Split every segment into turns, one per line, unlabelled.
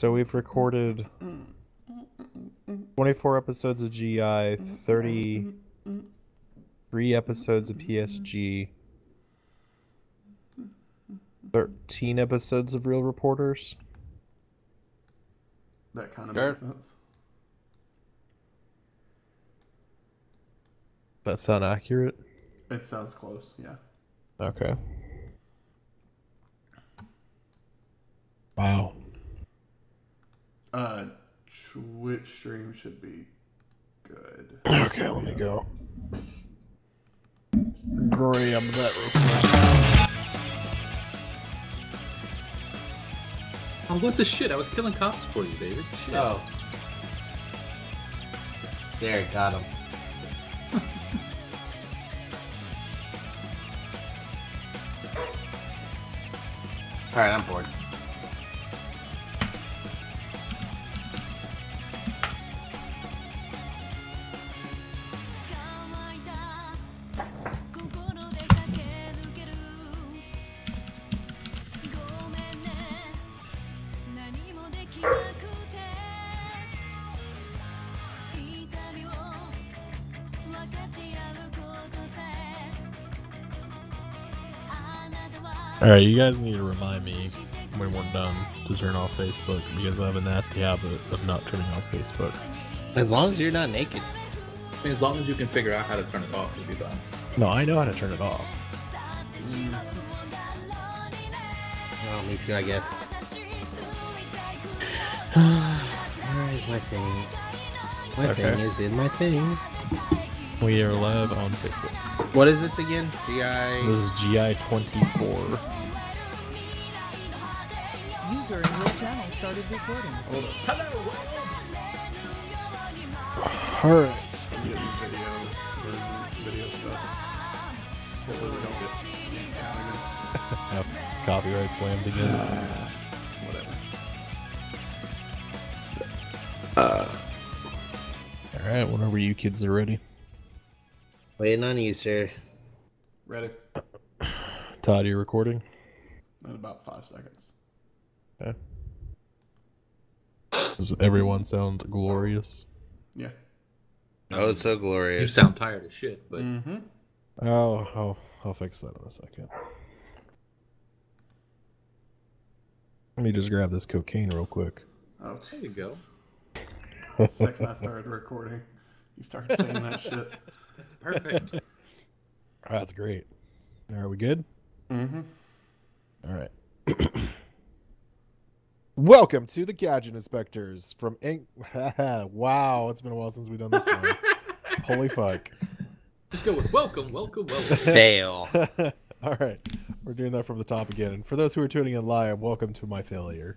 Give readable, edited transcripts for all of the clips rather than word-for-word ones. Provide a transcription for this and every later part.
So we've recorded 24 episodes of GI, 33 episodes of PSG, 13 episodes of Real Reporters.
That kind of makes sense.
That sound accurate?
It sounds close, yeah.
Okay. Wow.
Twitch stream should be good.
Okay, let me go. Grab that real quick.
Oh, what the shit? I was killing cops for you, David. Shit.
Oh. There, got him. Alright, I'm bored.
Alright, you guys need to remind me when we're done to turn off Facebook because I have a nasty habit of not turning off Facebook.
As long as you're not naked.
I mean, as long as you can figure out how to turn it off, you'll be fine.
No, I know how to turn it off.
Oh, me too, I guess. Where is my thing? My thing is in my thing.
We are live on Facebook.
What is this again? GI?
This is GI 24.
User in your channel started recording.
Alright.
I'm getting video stuff. Hopefully we don't get
Copyright slammed again.
whatever.
Alright, whenever you kids are ready.
Waiting on you, sir.
Ready?
Todd, you're recording?
In about 5 seconds.
Okay. Does everyone sound glorious?
Yeah.
Oh, it's so glorious.
You sound tired as shit, but
Mm-hmm.
Oh, I'll fix that in a second. Let me just grab this cocaine real quick.
Oh,
there you go.
The second I started recording, you started saying that shit.
That's perfect.
That's great. Are we good?
Mm-hmm.
All right. Welcome to the Gadget Inspectors from Wow, it's been a while since we've done this one. Holy fuck.
Just go with welcome.
Fail.
All right. We're doing that from the top again. And for those who are tuning in live, welcome to my failure.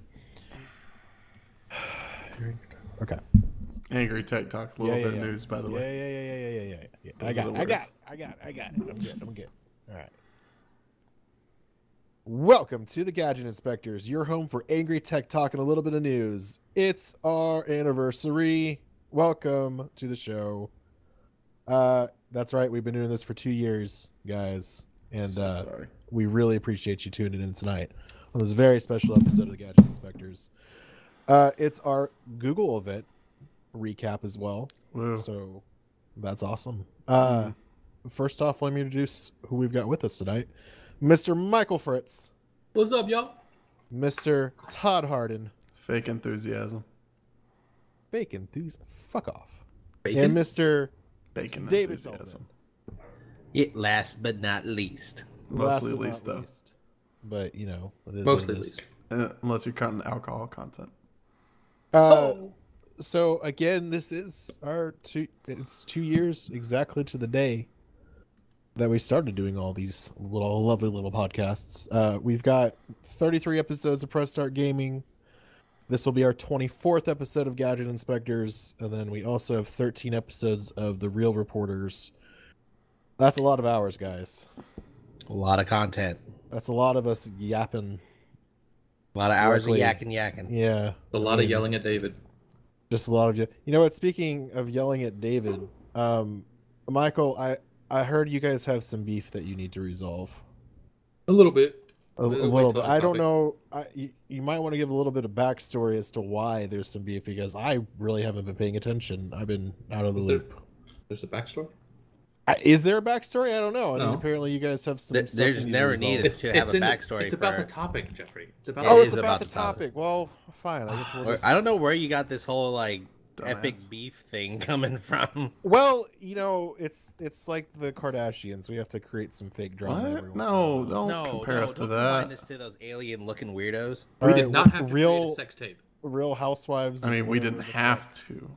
Okay.
Angry Tech Talk, a little bit of news, by the way.
Yeah. I got it. I'm good. All right. Welcome to the Gadget Inspectors, your home for angry tech talk and a little bit of news. It's our anniversary. Welcome to the show. That's right. We've been doing this for 2 years, guys. And
Sorry.
we really appreciate you tuning in tonight on this very special episode of the Gadget Inspectors. It's our Google event recap as well.
Woo.
So that's awesome. First off, let me introduce who we've got with us tonight. Mr. Michael Fritz.
What's up, y'all?
Mr. Todd Harden.
Fake enthusiasm.
Fake enthusiasm. Fuck off.
Bacon?
And Mr.
Bacon
David
enthusiasm.
It last but not least.
Mostly
Last but
least,
not
though.
least. But, you know, it is
Mostly
what it is.
least.
Unless you're cutting alcohol content.
So again, this is it's 2 years exactly to the day that we started doing all these lovely little podcasts. We've got 33 episodes of Press Start Gaming. This will be our 24th episode of Gadget Inspectors, and then we also have 13 episodes of The Real Reporters. That's a lot of hours, guys.
A lot of content.
That's a lot of us yapping.
A lot of hours of
Directly.
yakking.
Yeah.
A lot of yelling at David.
Just a lot of you. You know what? Speaking of yelling at David, Michael, I heard you guys have some beef that you need to resolve.
A little bit.
A
Wait
little
till
bit.
the
I don't
topic.
know. You might want to give a little bit of backstory as to why there's some beef because I really haven't been paying attention. I've been out of the loop.
There's a backstory.
Is there a backstory? I don't know. I mean,
No.
apparently you guys have some
There's
stuff you need
never
to resolve.
needed to have a
in the-
backstory
It's about
for-
the topic, Jeffrey. It's about.
It
Oh,
is
it's about the
about the topic.
topic. Well, fine. I guess we'll
Or-
just...
I don't know where you got this whole like epic
Dumbass.
beef thing coming from.
Well, it's like the Kardashians. We have to create some fake drama. Every
What?
once in a
No,
while.
don't
No,
compare us to
don't combine
that.
us to those alien-looking weirdos.
All
We
right,
did not have to create
real
a sex tape.
Real Housewives.
I mean,
of
we
whatever
didn't
the
have
fuck.
to.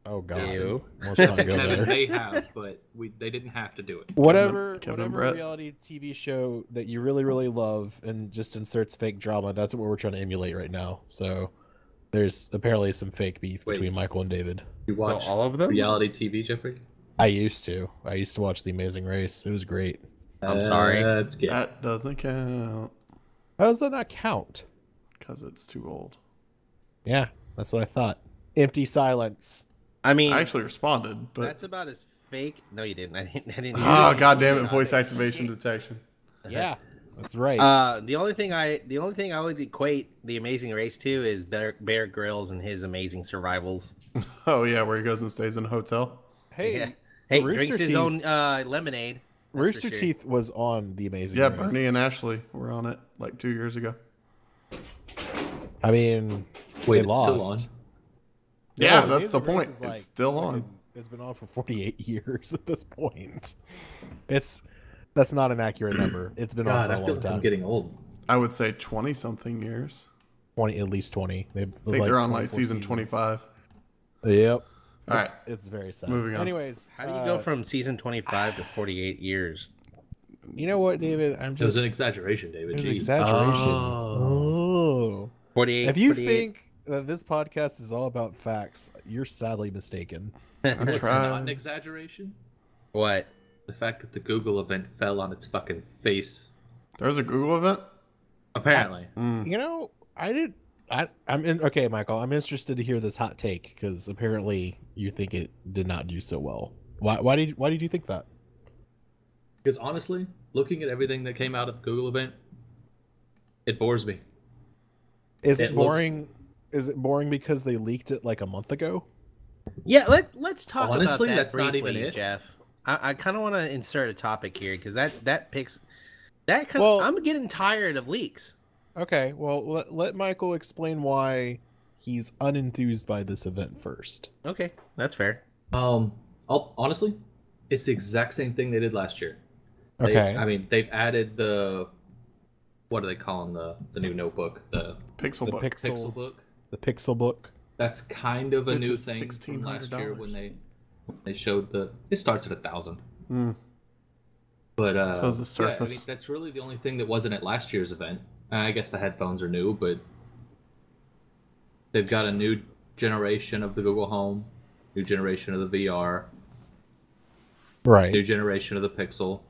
Oh God.
Ew.
Let's not go
Kevin
there.
may have, but they didn't have to do it.
Whatever
Kevin and
whatever
Brett.
reality TV show that you really, really love and just inserts fake drama, that's what we're trying to emulate right now. So there's apparently some fake beef
Wait.
between Michael and David.
You watch
all of them?
reality TV, Jeffrey?
I used to watch The Amazing Race. It was great.
I'm sorry.
That's good.
That doesn't count
How does that not count?
because it's too old.
Yeah, that's what I thought. Empty silence.
I mean,
I actually responded, but
that's about as fake. No, you didn't. I didn't.
oh god damn it, voice activation detection.
Yeah, that's right.
The only thing I would equate The Amazing Race to is Bear Grylls and his amazing survivals.
Oh yeah, where he goes and stays in a hotel.
hey,
Yeah. Hey,
Rooster
drinks his
Teeth-
own lemonade. That's for
Rooster
sure.
Teeth was on The Amazing
Yeah,
Race.
Bernie and Ashley were on it like 2 years ago.
I mean,
Wait,
they
it's still
lost.
on?
Yeah,
The
that's the
Amazing Race
point.
is
It's
like
still on.
fucking- It's been on for 48 years at this point. That's not an accurate number. It's been on
God,
for a
I feel
long
like
time.
I'm getting old.
I would say 20 something years.
20, at least 20.
I think they're on like
24
season
seasons.
25.
Yep.
All
It's,
right.
it's very sad.
Moving on.
Anyways,
How do you go from season 25 to 48 years?
You know what, David? I'm
It was
just.
an exaggeration, David.
There's
Jeez.
exaggeration.
Oh.
48.
If you
48.
think that this podcast is all about facts, you're sadly mistaken.
I'm
What's not an
trying.
exaggeration?
What?
The fact that the Google event fell on its fucking face.
There's a Google event?
Apparently.
You know, I'm in. Okay, Michael, I'm interested to hear this hot take because apparently you think it did not do so well. Why did you think that?
Because honestly, looking at everything that came out of the Google event, it bores me.
Is
It
it boring? Is it boring because they leaked it like a month ago?
Yeah, let's talk
Honestly,
about that
that's not
briefly,
even it.
Jeff. I kind of want to insert a topic here because that picks that kind
Well-
I'm getting tired of leaks.
Okay, well let Michael explain he's unenthused by this event first.
Okay, that's fair.
Honestly, it's the exact same thing they did last year.
Okay.
I mean, they've added what are they calling the new notebook? The
Pixel
The
book.
Pixel book.
The Pixel book.
That's kind of a
Which
new
is
thing from last year when
$1,600.
they showed it starts at 1,000.
Mm.
But
So is the
yeah, I mean,
Surface.
that's really the only thing that wasn't at last year's event. I guess the headphones are new, but they've got a new generation of the Google Home, new generation of the VR,
Right.
new generation of the Pixel.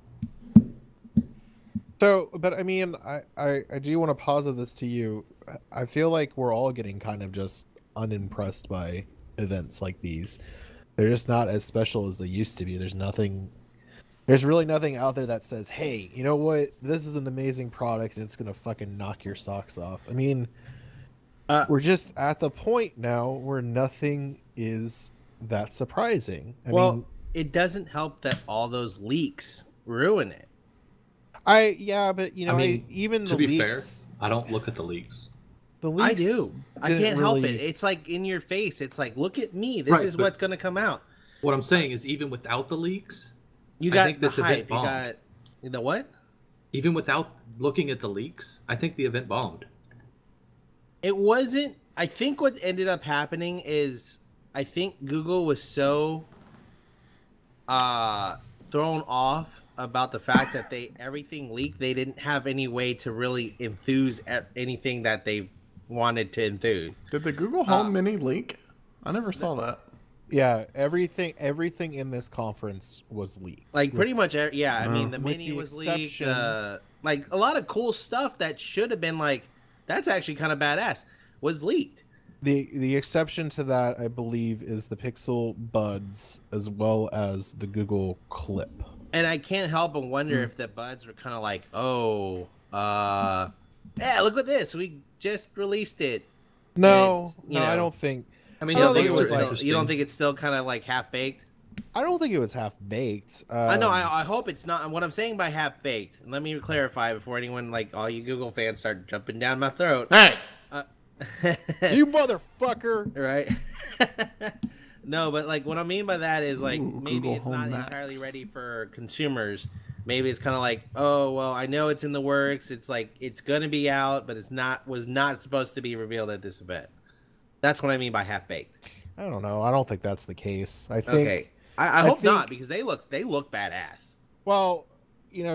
So, but I mean, I do want to posit this to you. I feel like we're all getting kind of just unimpressed by events like these. They're just not as special as they used to be. There's really nothing out there that says, hey, you know what? This is an amazing product and it's going to fucking knock your socks off. I mean, we're just at the point now where nothing is that surprising. I mean,
it doesn't help that all those leaks ruin it.
yeah, but you know,
I mean,
even
To
the
be
leaks,
fair, I don't look at the leaks.
the leaks
I do. I
didn't
can't help
really-
it. It's like in your face. It's like, look at me. This
Right,
is
but-
what's going to come out.
What I'm saying is, even without the leaks,
You
I
got
think
the
this event
hype. You
bombed.
got the what?
even without looking at the leaks, I think the event bombed.
It wasn't. I think what ended up happening is I think Google was so thrown off about the fact that everything leaked. They didn't have any way to really enthuse at anything that they wanted to enthuse.
Did the Google Home Mini leak? I never saw that.
Yeah, everything in this conference was leaked.
Like pretty much, yeah. I mean, the
With
mini
the
was leaked.
exception-
Like a lot of cool stuff that should have been like, that's actually kind of badass, was leaked.
The exception to that, I believe, is the Pixel Buds as well as the Google Clip.
And I can't help but wonder if the buds were kind of like, oh, yeah, look at this. We just released it.
No,
It's,
no, I don't think.
I mean,
I
yeah,
don't think
those
it was
are
like-
interesting.
you don't think it's still kind of like half baked?
I don't think it was half baked.
I know. I hope it's not. What I'm saying by half baked. Let me clarify before anyone, like all you Google fans, start jumping down my throat.
Hey,
You motherfucker!
Right? No, but like what I mean by that is like
Ooh,
maybe
Google
it's not
Home Max.
entirely ready for consumers. Maybe it's kind of like, oh well, I know it's in the works. It's like it's gonna be out, but it's not was not supposed to be revealed at this event. That's what I mean by half baked.
I don't know. I don't think that's the case. I think.
Okay, I hope
think-
not because they look badass.
Well,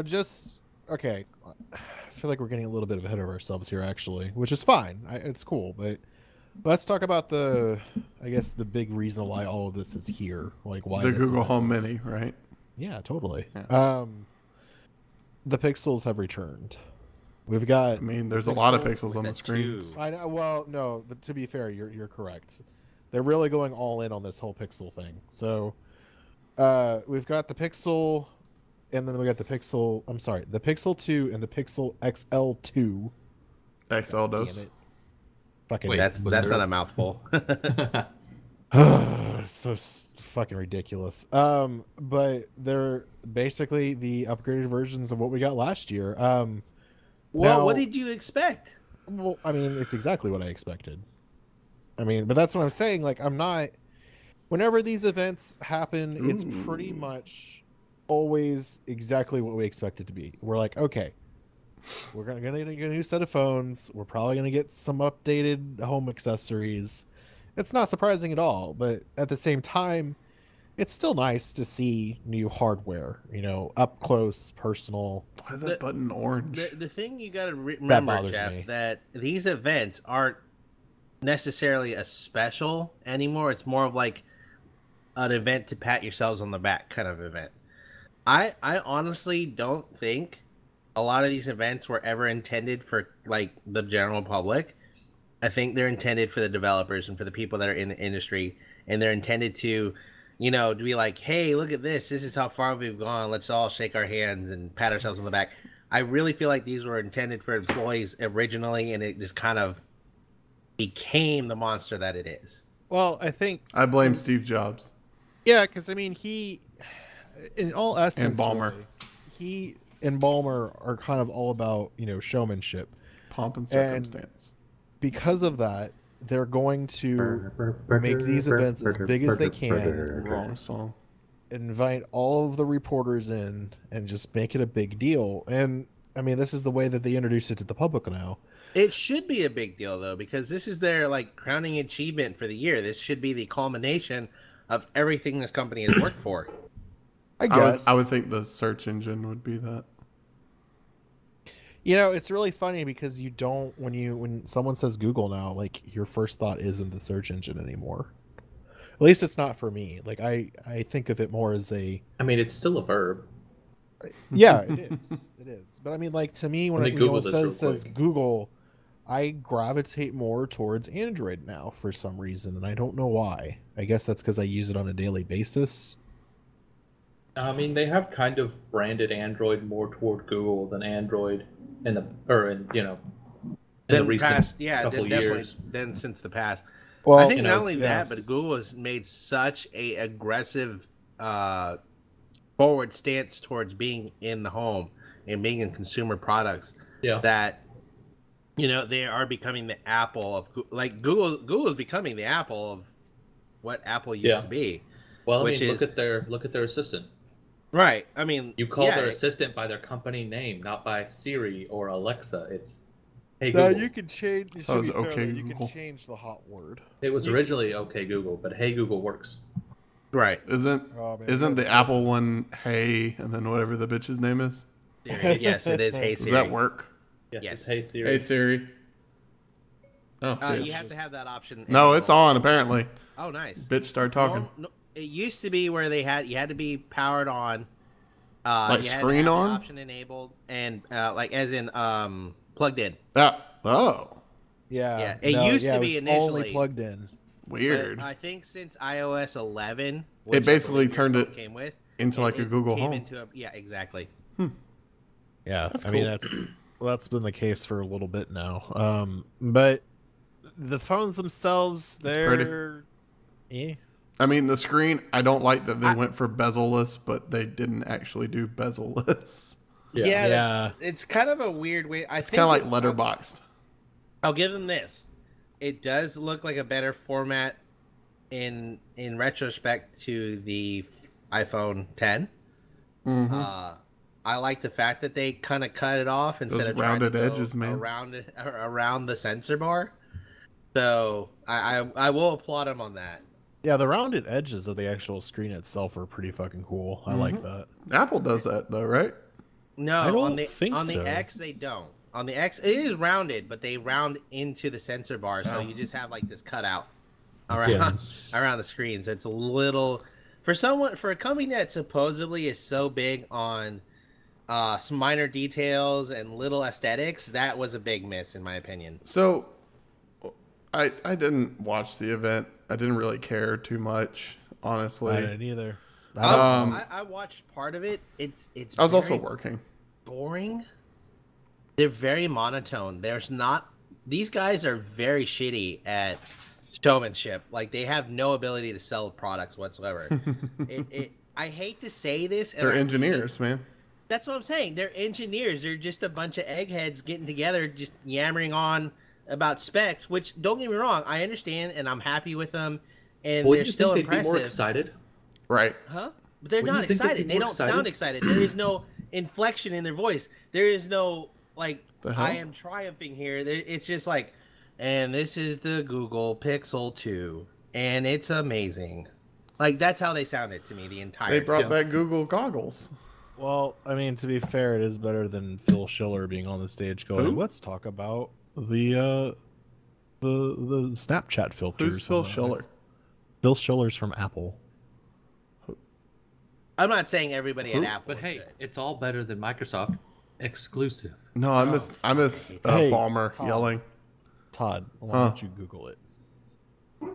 just okay. I feel like we're getting a little bit ahead of ourselves here, actually, which is fine. It's cool, but let's talk about the big reason why all of this is here. Like why
the
this
Google
event
Home
is-
Mini, right?
Yeah, totally.
Yeah.
The pixels have returned. We've got.
I mean, there's a lot of
Pixel
pixels on the
with a
screens.
2.
I know. Well, no. To be fair, you're correct. They're really going all in on this whole pixel thing. So, we've got the Pixel, and then we got the Pixel. I'm sorry, the Pixel 2 and the Pixel XL2.
XL
Damn
dose.
it! Fucking.
Wait.
That's
But
not
they're-
a mouthful.
It's so fucking ridiculous. But they're basically the upgraded versions of what we got last year.
Well,
Now-
what did you expect?
Well, I mean, it's exactly what I expected. I mean, but that's what I'm saying. Like, I'm not. Whenever these events happen, it's pretty much always exactly what we expect it to be. We're like, okay, we're gonna get a new set of phones. We're probably gonna get some updated home accessories. It's not surprising at all, but at the same time, it's still nice to see new hardware. Up close, personal.
Why is that button orange?
The thing you got to remember,
bothers
Jeff,
me.
that these events aren't necessarily a special anymore. It's more of like an event to pat yourselves on the back kind of event. I honestly don't think a lot of these events were ever intended for like the general public. I think they're intended for the developers and for the people that are in the industry, and they're intended to to be like, hey, look at this. This is how far we've gone. Let's all shake our hands and pat ourselves on the back. I really feel like these were intended for employees originally, and it just kind of became the monster that it is.
Well, I think
I blame Steve Jobs.
yeah, because I mean he, in all essence,
And Ballmer.
really, he and Ballmer are kind of all about showmanship.
Pomp and circumstance.
Because of that, they're going to make these events as big as they can,
Wrong song.
invite all of the reporters in, and just make it a big deal. And I mean, this is the way that they introduce it to the public now.
It should be a big deal though, because this is their like crowning achievement for the year. This should be the culmination of everything this company has worked for.
I guess
I would think the search engine would be that.
it's really funny because you don't when someone says Google now, like your first thought isn't the search engine anymore. At least it's not for me. Like I think of it more as a
I mean, it's still a verb.
yeah, it is. It is. But I mean, like to me, when
Let me
it
Google this real
says
quick.
Google, I gravitate more towards Android now for some reason, and I don't know why. I guess that's because I use it on a daily basis.
I mean, they have kind of branded Android more toward Google than Android in the recent couple years.
Then since the past.
Well,
I think
you
not
know,
only
yeah.
that, but Google has made such a aggressive forward stance towards being in the home and being in consumer products
Yeah.
that they are becoming the Apple of like Google is becoming the Apple of what Apple used
Yeah.
to be.
Well, I
which
mean,
is-
look at their assistant.
Right. I mean,
You call
yeah,
their assistant by their company name, not by Siri or Alexa. It's Hey
No,
Google.
you can change.
That
To
was
be fair,
okay,
though, you can
Google.
change the hot word.
It was originally OK Google, but Hey Google works.
right.
Isn't
Oh, man,
isn't the
that's-
Apple one Hey and then whatever the bitch's name is?
Siri. Yes, it is. Hey
Does
Siri.
that work?
Yes,
Yes.
it's Hey Siri.
Hey Siri. Oh, bitch.
You have to have that option.
No, it's on apparently.
Oh, nice.
Bitch, start talking.
No, it used to be where you had to be powered on.
Like
you had to
screen
have the
on?
option enabled and like as in plugged in.
Oh,
Yeah.
Yeah, it used to
it
be
was only
initially.
plugged in.
weird.
But I think since iOS 11,
It basically
I believe your
turned
phone
it
came with
into like a
it
Google
came
Home.
into yeah, exactly.
Yeah,
That's
I mean
cool.
that's that's been the case for a little bit now. But the phones themselves,
pretty.
they're
I mean, the screen, I don't like that they went for bezel-less, but they didn't actually do bezel-less.
Yeah, it's kind of a weird way. I
It's
think
kind of like letterboxed.
I'll give them this. It does look like a better format in retrospect to the iPhone 10. I like the fact that they kind of cut it off instead
Those
of trying to
rounded
go
edges, man.
around the sensor bar. So I will applaud them on that.
yeah, the rounded edges of the actual screen itself are pretty fucking cool. I like that.
Apple does that, though, right?
No,
I don't
on the
think so.
X they don't. On the X it is rounded, but they round into the sensor bar, so you just have like this cutout around the screen. So it's a little for a company that supposedly is so big on some minor details and little aesthetics. That was a big miss in my opinion.
So, I didn't watch the event. I didn't really care too much, honestly.
I didn't either.
I watched part of it. It's
I was also
very
working.
boring. They're very monotone. These guys are very shitty at showmanship. Like they have no ability to sell products whatsoever. I hate to say this.
They're engineers, man.
That's what I'm saying. They're engineers. They're just a bunch of eggheads getting together, just yammering on about specs. Which don't get me wrong, I understand, and I'm happy with them, and they're still
think they'd be more
impressive.
excited?
Right.
Huh? But they're
Wouldn't
not
you think they'd
excited.
be
They
more
don't sound excited. There is no inflection in their voice. There is no like
The hell?
I am triumphing here. It's just like, and this is the Google Pixel 2, and it's amazing. Like that's how they sounded to me the entire.
They brought
Yeah.
back Google goggles.
Well, I mean, to be fair, it is better than Phil Schiller being on the stage going,
Who?
"Let's talk about the Snapchat filters."
Who's Phil
and the-
Schiller?
Phil Schiller's from Apple.
I'm not saying everybody at
Who?
Apple.
But
is
hey,
good.
it's all better than Microsoft exclusive.
No, I miss
Hey,
Balmer
Tom.
yelling.
Todd, why
Huh.
don't you Google it?
How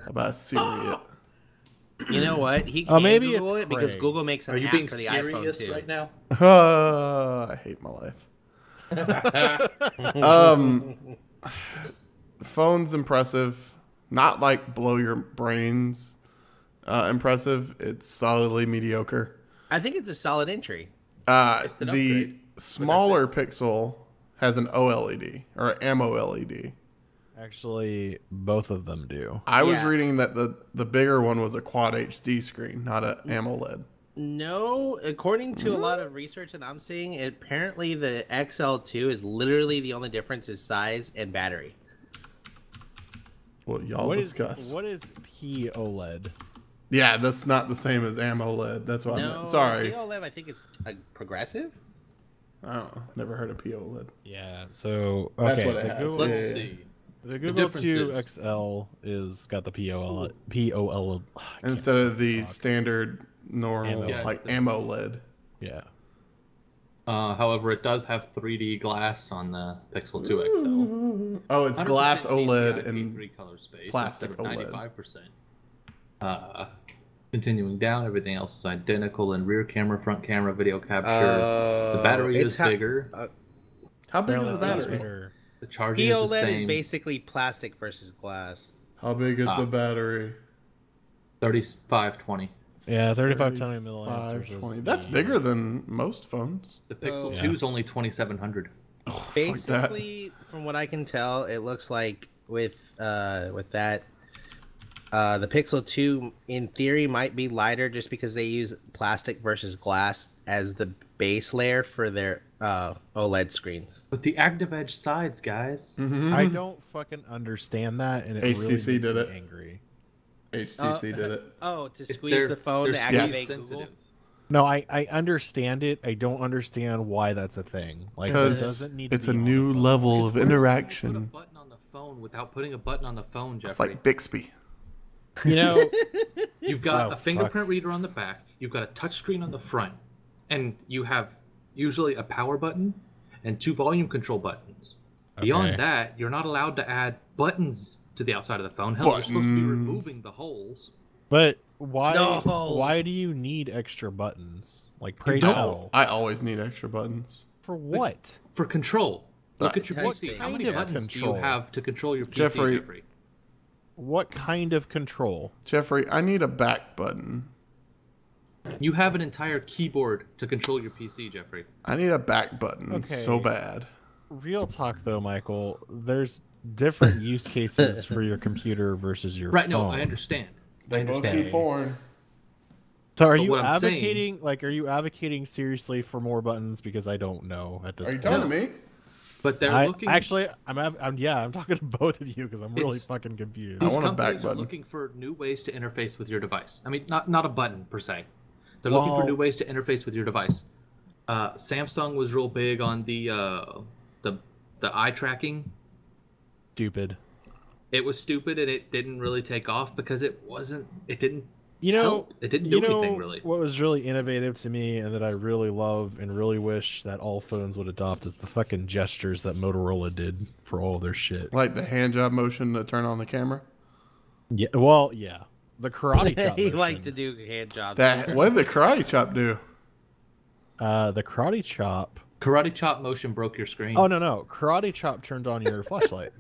about Siri it?
You know what? He
Oh,
can
maybe
Google
it's
it because
Craig.
Google makes an
Are you
app
being
for the iPhone
serious
too.
right now?
I hate my life. Phone's impressive. Not like blow your brains impressive. It's solidly mediocre.
I think it's a solid entry.
It's an
The
upgrade,
smaller Pixel has an OLED or AMOLED.
Actually, both of them do.
I was
Yeah.
reading that the bigger one was a quad HD screen, not a AMOLED.
No, according to a lot of research that I'm seeing, apparently the XL2 is literally the only difference is size and battery.
Well, y'all discuss.
What is POLED?
Yeah, that's not the same as AMOLED. That's what I
No,
meant. Sorry.
POLED, I think it's progressive.
I don't know. Never heard of POLED.
Yeah, so
That's
okay.
what it
the
has.
Google,
Let's
Yeah.
see.
the Google
difference
2
is-
XL is got the POL.
Instead of the standard normal
AMOLED.
Yeah,
like
it's the-
AMOLED.
Yeah.
However, it does have 3D glass on the Pixel 2 XL.
Oh, it's glass
100%
OLED
DCI
and
P3 color space
plastic
instead of
OLED.
95%. Continuing down, everything else is identical in rear camera, front camera, video capture. The battery is bigger.
how big
Apparently
is the
it's
battery?
better.
The charging is the
POLED
same.
is basically plastic versus glass.
How big is the battery?
3520.
Yeah, 3520 milliamps.
520.
versus
That's
the-
bigger than most phones.
The Pixel
Yeah.
2 is only 2700.
Basically, from what I can tell, it looks like with that, the Pixel 2 in theory might be lighter just because they use plastic versus glass as the base layer for their OLED screens.
But the active edge sides, guys.
I don't fucking understand that, and it really
HTC
makes
did
me
it.
angry.
HTC did it.
Oh, to
If
squeeze
they're-
the phone
they're
to
speed
activate
sensitive.
Google.
No, I understand it. I don't understand why that's a thing. Like, it
Because
doesn't need to
it's a
be on
new
the phone.
level of
It's where you
interaction.
Put a button on the phone without putting a button on the phone, Jeffrey.
It's like Bixby.
You know,
You've got
Oh,
a fingerprint reader on the back, you've got a touchscreen on the front, and you have usually a power button and 2 volume control buttons. Beyond
Okay.
that, you're not allowed to add buttons to the outside of the phone. Hell, you're supposed to be
Buttons.
removing the holes.
but why?
No.
Why do you need extra buttons? Like, pray
Don't.
tell.
I always need extra buttons.
For what?
For control. Look at your
What
PC. How
kind
many
of
buttons do you
control?
have to control your PC,
Jeffrey.
Jeffrey?
What kind of control?
Jeffrey, I need a back button.
You have an entire keyboard to control your PC, Jeffrey.
I need a back button
Okay.
so bad.
Real talk, though, Michael. There's different use cases for your computer versus your
Right,
phone.
no, I understand.
They both keep pouring.
So are
But
you
what I'm saying-
advocating, are you advocating seriously for more buttons? Because I don't know at this
Are you
point.
talking to me?
But they're looking.
Actually, I'm talking to both of you because I'm really
It's-
fucking confused.
I
These
want a back
companies are
button.
looking for new ways to interface with your device. I mean, not a button per se. They're looking for
Well-
new ways to interface with your device. Samsung was real big on the eye tracking.
Stupid.
It was stupid and it didn't really take off because it didn't
You know,
help. It didn't do
you know
anything really.
what was really innovative to me and that I really love and really wish that all phones would adopt is the fucking gestures that Motorola did for all their shit.
Like the hand job motion to turn on the camera?
Yeah, well, yeah. The karate chop
He
motion.
liked to do hand jobs.
That what did the karate chop do?
The karate chop.
Karate chop motion broke your screen.
Oh no, karate chop turned on your flashlight.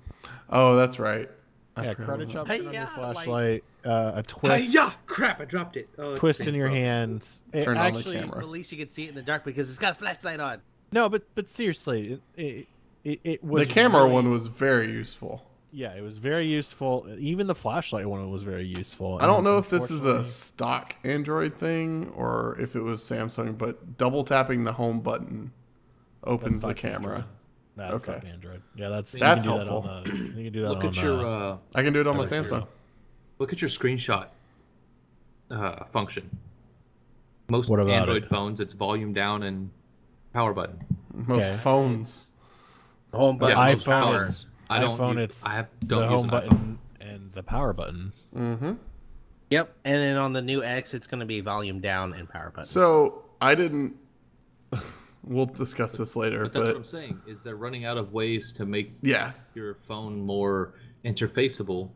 Oh, that's right.
Yeah, karate chop turned on your
Hi-ya,
flashlight. A twist.
Yeah, crap! I dropped it. Oh, it's
Twist in your
broke.
hands. It
Turn on the
actually,
camera.
At least you can see it in the dark because it's got a flashlight on.
No, but seriously, it was
The camera
really-
one was very useful.
Yeah, it was very useful. Even the flashlight one was very useful.
I don't
And
know if this is a
unfortunately-
stock Android thing or if it was Samsung, but double tapping the home button opens the
stock
camera.
Android. That's
Okay.
stock Android. Yeah, that's
That's
you can do
helpful.
That on the, you can do that
Look
on
at your
I can do it on my
That's true.
Samsung.
look at your screenshot function. Most
What about
Android
it?
phones, it's volume down and power button.
Most
Okay.
phones.
Home
the
button.
most
iPhone.
power.
It's,
I don't
iPhone.
use-
It's
I have-
the
don't use
home
an
button and the power button.
Mm-hmm.
Yep. And then on the new X, it's going to be volume down and power button.
So I didn't. We'll discuss this later,
But that's what I'm
but
saying, is they're running out of ways to make
yeah,
your phone more interfaceable.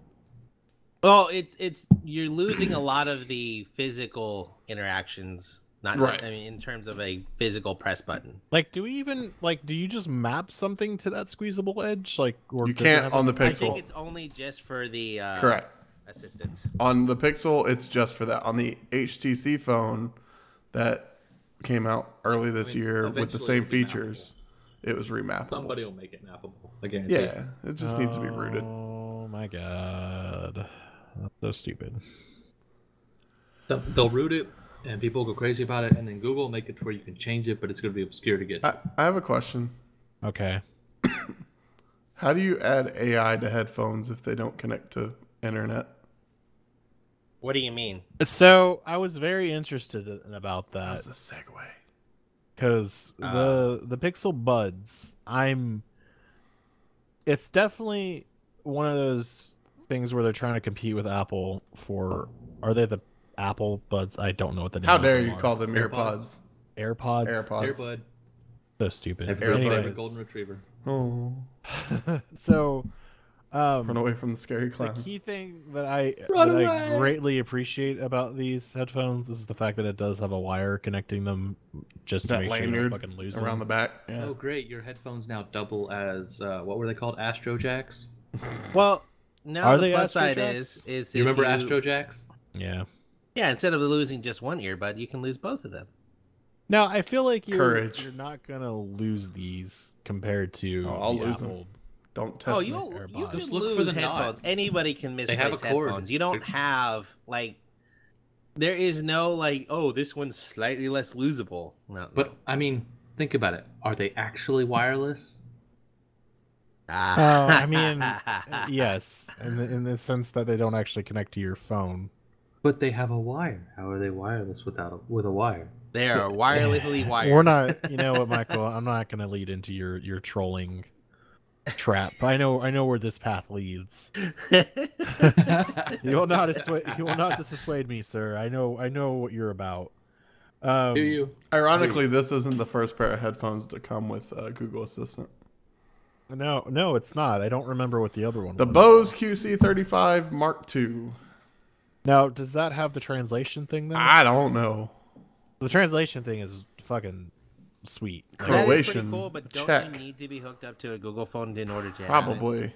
Well, it's you're losing a lot of the physical interactions. Not
Right.
I mean, in terms of a physical press button.
Do we even do you just map something to that squeezable edge? Or
you
does it
can't
have
on the
a-
I think
Pixel.
it's only just for the
Correct.
assistance.
On the Pixel, it's just for that. On the HTC phone that came out early this year with the
eventually
same
it'll be
features, it was remappable.
Somebody will make it mappable. I guarantee.
Yeah, it just needs to be rooted.
Oh my god, that's so stupid.
So they'll root it, and people go crazy about it, and then Google will make it to where you can change it, but it's going to be obscure to get.
I have a question.
Okay.
How do you add AI to headphones if they don't connect to internet?
What do you mean?
So I was very interested about
That
that
was a segue.
because the Pixel Buds, it's definitely one of those things where they're trying to compete with Apple for. Are they the Apple Buds? I don't know what the name.
How
of
dare
them
you
are.
call them
AirPods.
AirPods?
AirPods?
AirPods.
Airbud,
So stupid.
everybody's
Airbud.
favorite golden retriever.
Oh,
So,
run away from the scary
the
clown.
key thing that I
Run away.
greatly appreciate about these headphones is the fact that it does have a wire connecting them, just to
That
make sure you
lanyard
don't fucking lose
around
them.
the back. Yeah.
Oh, great! Your headphones now double as what were they called? Astro Jacks.
Well, now
Are
the
they
plus
Astro
side
Jacks?
is
You
if
remember Astro Jacks?
Yeah.
Yeah, instead of losing just one earbud, you can lose both of them.
Now I feel like
Courage.
you're not gonna lose these compared to
Oh, I'll
the
lose 'em.
Apple.
Don't test
Oh,
me.
you
AirPods.
can
Just look
lose
for the
headphones.
knot.
Anybody can
They
misplace
have a cord.
headphones. You don't have there is no oh, this one's slightly less losable. No,
But I mean, think about it. Are they actually wireless?
I mean, yes, in the sense that they don't actually connect to your phone.
But they have a wire. How are they wireless with a wire?
they are wirelessly wired.
We're not. You know what, Michael? I'm not gonna lead into your trolling trap. I know where this path leads. You will not dissuade me, sir. I know what you're about.
Do you?
Ironically, this isn't the first pair of headphones to come with Google Assistant.
No, it's not. I don't remember what the other one
The
was.
Bose QC35 Mark II.
Now, does that have the translation thing then?
I don't know.
The translation thing is fucking sweet.
That is pretty
Croatian,
cool, but don't
check.
you need to be hooked up to a Google phone in order to have it?
Probably.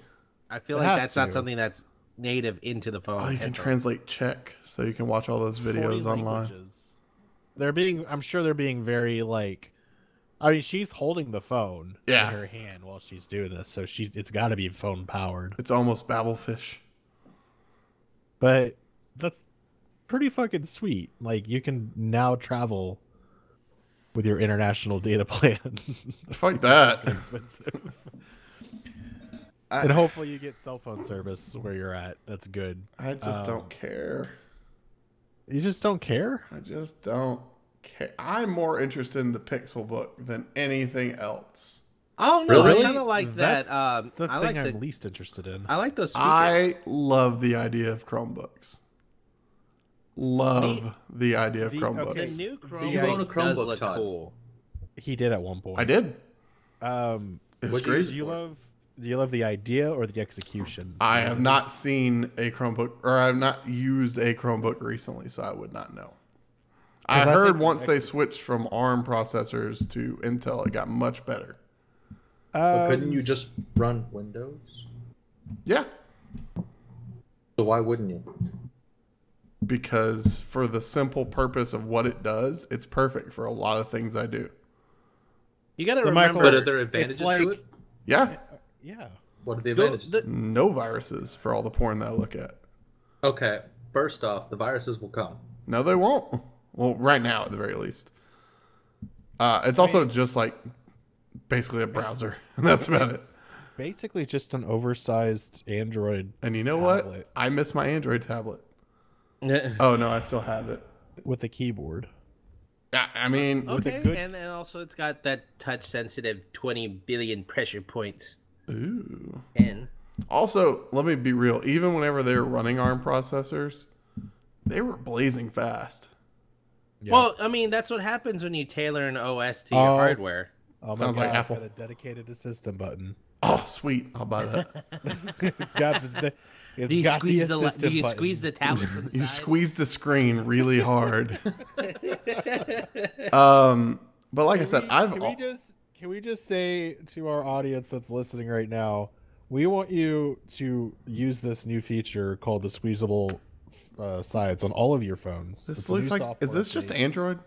I feel
It
like
has
that's not
to.
something that's native into the phone.
Oh, you can
headphones.
translate Czech, so you can watch all those
40
videos online.
languages. I'm sure they're being very like, I mean, she's holding the phone
Yeah.
in her hand while she's doing this, so it's got to be phone powered.
It's almost Babelfish.
But that's pretty fucking sweet. Like, you can now travel with your international data plan.
Fuck that.
Expensive. And hopefully you get cell phone service where you're at. That's good.
I just don't care.
You just don't care?
I just don't care. I'm more interested in the Pixel book than anything else.
Oh no,
Really?
I kind of like
That's
that.
The
I
thing
like
I'm least interested in.
I like those speakers.
I love the idea of Chromebooks. Love the idea of
the-
Chromebooks.
okay.
the new
You
Chromebook
own a
does
Chromebook,
look
Todd.
cool.
He did at one point.
I did.
Do
It's
What'd you
great.
use
you love the idea or the execution?
I have not seen a Chromebook, or I have not used a Chromebook recently, so I would not know. I
'Cause I
heard
think
once they switched from ARM processors to Intel, it got much better.
But couldn't you just run Windows?
Yeah,
So why wouldn't you?
because for the simple purpose of what it does, it's perfect for a lot of things I do.
You got to
The
remember.
Michael-
But are there advantages
like-
to it?
Yeah,
Yeah.
What are the
The-
advantages?
the-
no viruses for all the porn that I look at.
Okay, first off, the viruses will come.
No, they won't. Well, right now at the very least. It's also just like basically a browser. That's about it.
It's basically just an oversized Android
And you know what?
tablet.
I miss my Android tablet. Oh no, I still have it.
with a keyboard.
I mean,
Okay,
good-
and then also it's got that touch-sensitive 20 billion pressure points.
ooh.
And
Also, let me be real. Even whenever they were running ARM processors, they were blazing fast.
Yeah.
well, I mean, that's what happens when you tailor an OS to your
Oh.
hardware.
Oh my
Sounds
God,
like
it's
Apple.
got a dedicated assistant button.
Oh, sweet! I'll buy that.
It's got the it's
Do you
got
squeeze
the
the
assistant
do you
button.
squeeze the tablet from the
You
side?
squeeze the screen really hard. But like I said,
Can we just say to our audience that's listening right now, we want you to use this new feature called the squeezable sides on all of your phones.
This
It's a
looks
new
like.
software
Is this just
update.
Android?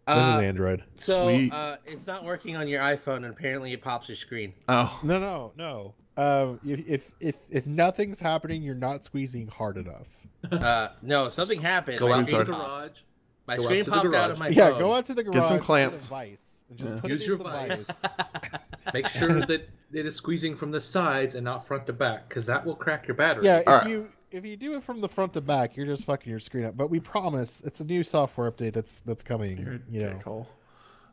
This is Android.
So
Sweet.
it's not working on your iPhone, and apparently it pops your screen.
Oh,
No. If nothing's happening, you're not squeezing hard enough.
No, something happened.
Go
My
out to
screen
the
popped.
garage.
My
Go out
screen
to the
popped out
garage.
of my
Yeah,
phone.
go out to the garage.
Get some
get a
clamps.
Vise, and just
Yeah.
put
Use
it
your
in the
vise.
vise.
Make sure that it is squeezing from the sides and not front to back, because that will crack your battery.
Yeah,
All right.
if you do it from the front to back, you're just fucking your screen up. But we promise it's a new software update that's coming.
you're a
You know,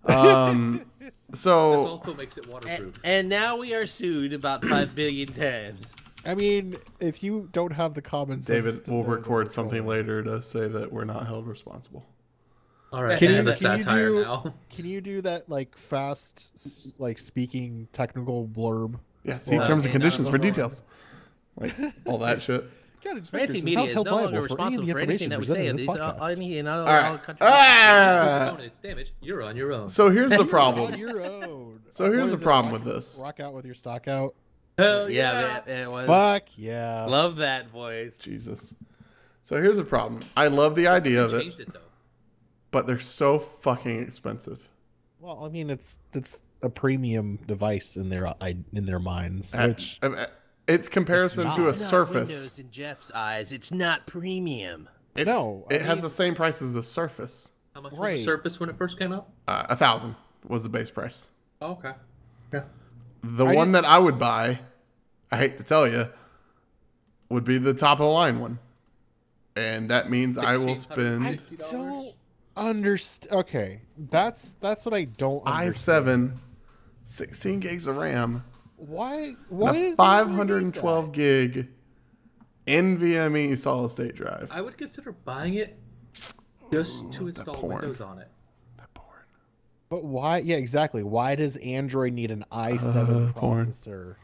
dickhole.
This
So
also makes it waterproof.
And now we are sued about 5 billion times.
I mean, if you don't have the common sense,
David,
to
we'll
know that
record
it's
something
going-
later to say that we're not held responsible.
All right,
Can
and
you-
the
can you
satire
do-
now.
Can you do that like fast, like speaking technical blurb?
Yeah, see
Well,
terms and
okay,
conditions
now
for
go on.
details. Like all that shit.
Gadget
Fancy
Speakers
Media
not
is
held
no longer
liable for any of
responsible
the
for anything
information
that we
presented
say.
in
These
this
are
podcast.
any and all
right.
countries.
It's damage. You're on your own.
So here's the
On
problem.
your own.
So
What
here's
is
the
it,
problem
rock-
with this.
Rock out with your stock out.
Hell
Yeah, man, it was.
Fuck yeah.
Love that voice.
Jesus. So here's the problem. I love the idea of it,
Changed it though.
but they're so fucking expensive.
Well, I mean, it's a premium device in their minds, which
It's comparison
It's
to a
not.
It's not
Surface.
Windows in Jeff's eyes. It's not premium.
No, I
it has
mean-
the same price as the Surface.
How much was
Right.
the Surface when it first came out?
1,000 was the base price.
Oh, okay. Yeah.
The
I
one
just-
that I would buy, I hate to tell you, would be the top of the line one, and that means I will spend
don't understand. Okay, that's what I don't understand.
i7, 16 gigs of RAM,
Why
and a
is
512 gig NVMe solid state drive.
I would consider buying it just to install
porn.
Windows on it.
That porn.
But why? Yeah, exactly. Why does Android need an i7
porn.
processor?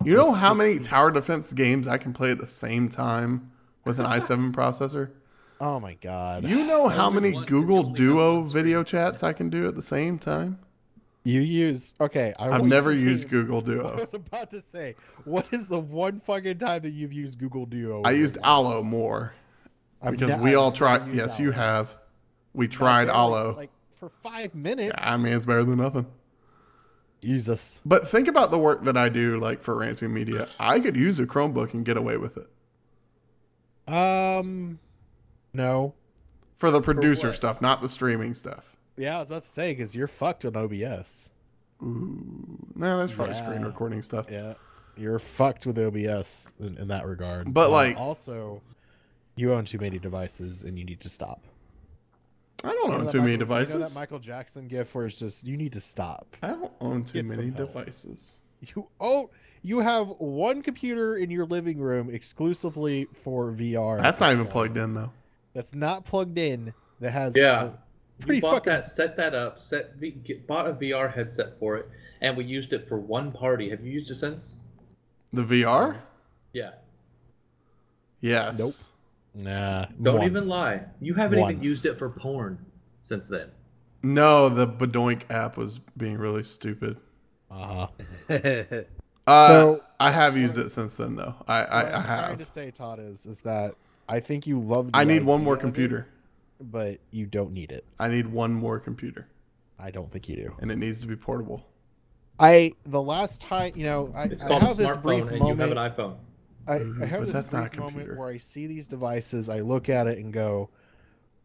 You know how many tower defense games I can play at the same time with an i7 processor?
Oh my god.
You know how
is
many
one-
Google
it's only
Duo
on one screen.
video chats I can do at the same time?
You use okay.
I've never used Google Duo.
I was about to say, what is the one fucking time that you've used Google Duo?
I used Allo more because we all tried. Yes, you have. We tried Allo.
Like for 5 minutes.
I mean, it's better than nothing.
Jesus.
But think about the work that I do, like for Ransom Media. I could use a Chromebook and get away with it.
No.
For the producer stuff, not the streaming stuff.
Yeah, I was about to say because you're fucked with OBS.
Ooh, no, that's probably screen recording stuff.
Yeah, you're fucked with OBS in that regard.
But like,
also, you own too many devices and you need to stop.
I don't own too many devices.
You know that Michael Jackson gif where it's just you need to stop.
I don't own too many devices.
You have one computer in your living room exclusively for VR.
That's not even plugged in though.
That's not plugged in. That has
pretty fucking set that up. Bought a VR headset for it, and we used it for one party. Have you used it since?
The VR?
Yeah.
Yes.
Nope. Nah.
Don't even lie. You haven't even used it for porn since then.
No, the Badoink app was being really stupid.
So,
I have used it since then though. I
what I'm
have.
trying to say, Todd, is that I think you love.
I need one more computer.
But you don't need it.
I need one more computer.
I don't think you do.
And it needs to be portable.
The last time,
It's called
I have
a
this
smartphone,
brief
and
moment.
you have an iPhone.
I have
But
this
that's not a
brief moment
computer.
where I see these devices, I look at it and go,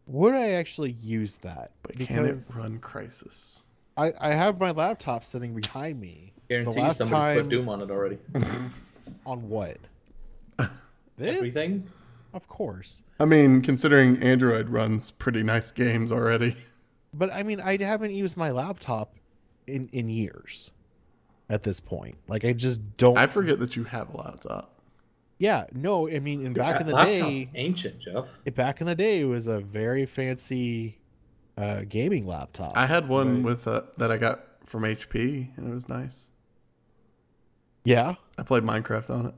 would I actually use that?
But can it run Crysis?
I have my laptop sitting behind me.
Guarantee
the last
somebody's
time
put Doom on it already.
on what? This?
Everything?
Of course.
I mean, considering Android runs pretty nice games already.
But I mean, I haven't used my laptop in years at this point. Like, I just don't.
I forget that you have a laptop.
Yeah, no, I mean, back in the
Laptop's
day,
ancient, Jeff.
back in the day, it was a very fancy gaming laptop.
I had one with that I got from HP, and it was nice.
Yeah,
I played Minecraft on it.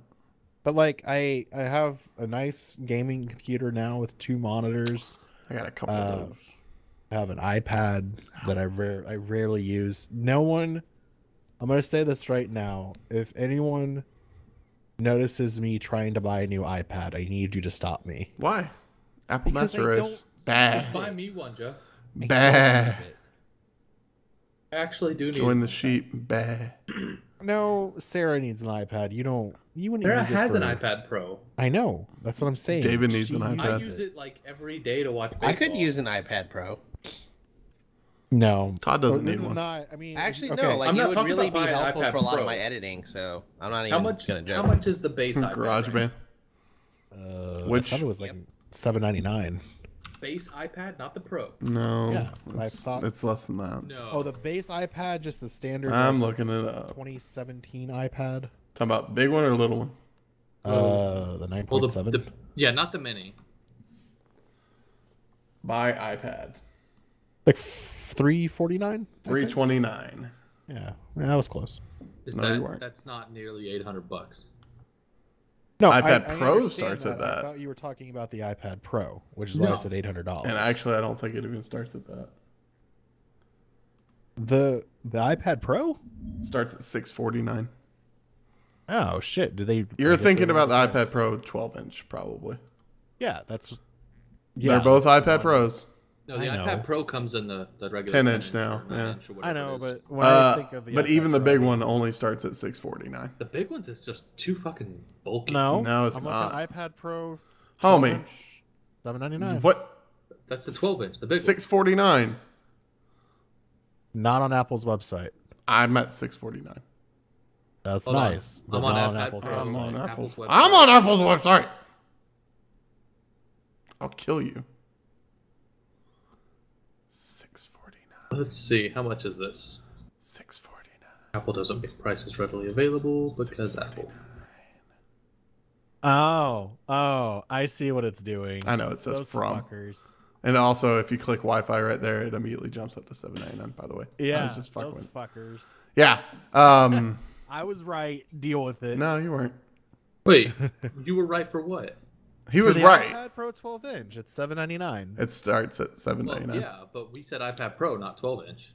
but like, I have a nice gaming computer now with 2 monitors.
I got a couple of those.
I have an iPad that I rarely use. No one. I'm gonna say this right now. If anyone notices me trying to buy a new iPad, I need you to stop me.
Why? Apple
Because
Master
I
Race. Bad.
Buy me one, Jeff.
Bad.
I actually do need
Join the
one.
sheep. Bad.
No, Sarah needs an iPad. You don't. You wouldn't
Sarah
use it
has
for,
an iPad Pro.
I know. That's what I'm saying.
David needs
She
an iPad.
I
uses
use it like every day to watch baseball.
I could use an iPad Pro.
No,
Todd doesn't
this
need
is
one.
not. I mean,
Actually,
okay.
no. Like,
I'm
it
not
would
talking
really
about
be
buying an
helpful
iPad
for a lot
Pro.
of my editing. So I'm not
How
even
much?
gonna
How
joke.
much is the base iPad?
GarageBand.
I thought it was like $7.99.
Base iPad, not the Pro.
No.
Yeah, I
it's,
thought-
it's less than that.
No.
Oh, the base iPad, just the standard.
I'm
like,
looking it up.
2017 iPad.
Talking about big one or little one?
The
well,
9.7.
yeah, not the mini.
Buy iPad.
Like $349.
$329.
Yeah, that was close.
Is
No, you
that
weren't.
that's not nearly $800?
No,
iPad
I
Pro
understand
starts at
I
that.
thought you were talking about the iPad Pro, which is why I
No.
said $800.
And actually, I don't think it even starts at that.
the iPad Pro.
Starts at $649.
Oh shit! Did they?
You're
I guess
thinking
they
about the
lowered
iPad
price.
Pro 12-inch, probably.
Yeah, that's.
They're both
that's the
iPad
one.
Pros.
No, the
I know.
iPad Pro comes in the regular
10-inch
10-inch
now,
or 9-inch or
I
whatever
know,
it is.
but when I think of the
But
iPad
even the
Pro,
big one only starts at $649.
the big ones is just too fucking bulky.
No,
No, it's
I'm
not.
looking iPad Pro.
Homie.
$799.
What?
That's the 12-inch, the big one.
$649.
Not on Apple's website.
I'm at $649.
That's
Hold on.
nice.
I'm
but
on
not on
iPad
Apple's
Pro.
I'm
website.
on
Apple's
Apple's
website.
I'm on Apple's website. I'll kill you. $649.
Let's see, how much is this?
$649.
Apple doesn't make prices readily available because Apple.
Oh, I see what it's doing.
I know it says
Those
from.
fuckers.
And also, if you click Wi-Fi right there, it immediately jumps up to $799. By the way, I
Yeah,
was just fucking
those
with-
fuckers.
Yeah.
I was right. Deal with it.
No, you weren't.
Wait, you were right for what?
He
For
was
the
right.
iPad Pro 12-inch, it's $799.
It starts at
Well,
$799.
yeah, but we said iPad Pro, not 12-inch.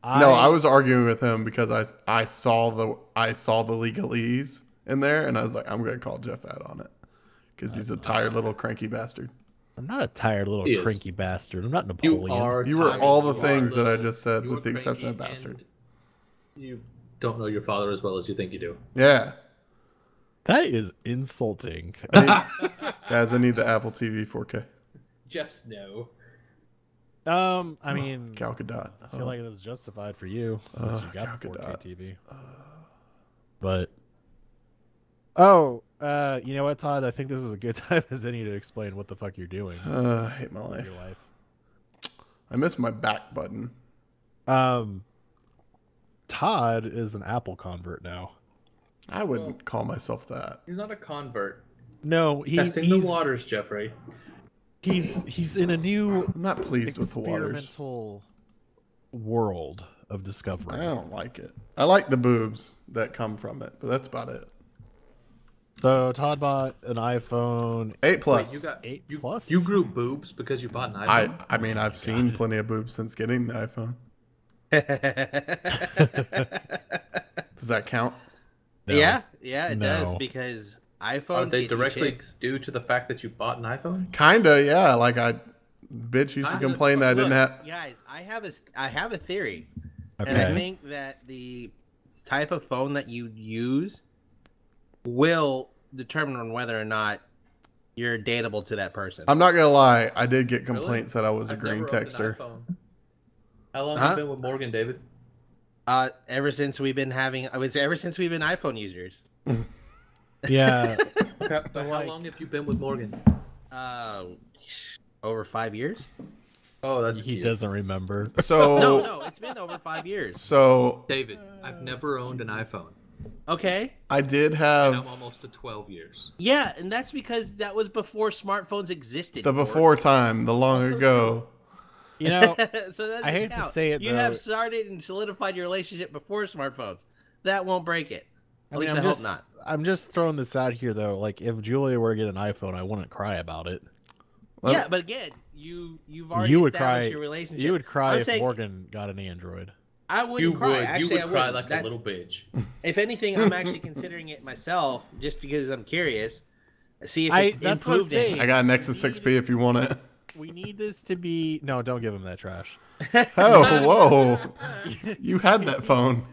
No, I was arguing with him because I saw the legalese in there, and I was like, I'm gonna call Jeff out on it because he's a tired little cranky bastard.
I'm not a tired little
He is.
cranky bastard. I'm not
You
Napoleon.
are.
You were
tired,
all the
you are
things that I
little,
just said,
you
with
are
the exception of
cranky,
bastard.
and You don't know your father as well as you think you do.
Yeah,
That is insulting.
guys, I need the Apple TV 4K.
Jeff's no.
I mean,
Gal Gadot.
I feel like that's justified for you since you got the
Gal
4K
Gadot.
TV. But you know what, Todd? I think this is a good time as any to explain what the fuck you're doing
I hate my
in
life.
your life.
I miss my back button.
Todd is an Apple convert now.
I wouldn't call myself that.
He's not a convert.
No,
Testing the waters, Jeffrey.
He's in a new
I'm not pleased with the waters.
experimental world of discovery.
I don't like it. I like the boobs that come from it, but that's about it.
So Todd bought an iPhone
8 Plus.
You got
8
you,
Plus.
You grew boobs because you bought an iPhone.
I mean, I've seen plenty of boobs since getting the iPhone. Does that count?
No.
Yeah, it
No.
does because iPhone.
Are they
get you
directly
chicks.
due to the fact that you bought an iPhone?
Kinda, yeah. Like bitch used to complain that I didn't
Look,
have.
guys, I have a theory,
Okay.
and I think that the type of phone that you use will determine on whether or not you're dateable to that person.
I'm not gonna lie. I did get
Really?
complaints that I was a
I've
green
never owned an
texter.
iPhone. How long
Huh?
have you been with Morgan, David?
Ever since we've been iPhone users.
Yeah.
But how long have you been with Morgan?
Over 5 years.
Oh, that's
He
cute.
doesn't remember.
So
No, it's been over 5 years.
So
David, I've never owned an iPhone.
Okay.
I did
And I'm
have
almost to 12 years.
Yeah, and that's because that was before smartphones existed.
the before time, the long
Also
ago.
You know,
So that
I hate
doesn't
to
count.
say it,
You
though.
have started and solidified your relationship before smartphones. That won't break it. At least I
I'm
hope
just,
not.
I'm just throwing this out here though. Like, if Julia were to get an iPhone, I wouldn't cry about it.
Well,
Yeah, but again, you've already
You would
established
cry.
your relationship.
You would cry
I'm
if
saying
Morgan got an Android.
I wouldn't
You
cry.
would.
Actually,
You
I
would cry
wouldn't.
like a little bitch.
If anything, I'm actually considering it myself, just because I'm curious. See if
I-
it's
that's what I'm
improved. anything.
saying.
I got a Nexus 6P if you want it.
We need this to be. No, don't give him that trash.
Oh, whoa! You had that phone.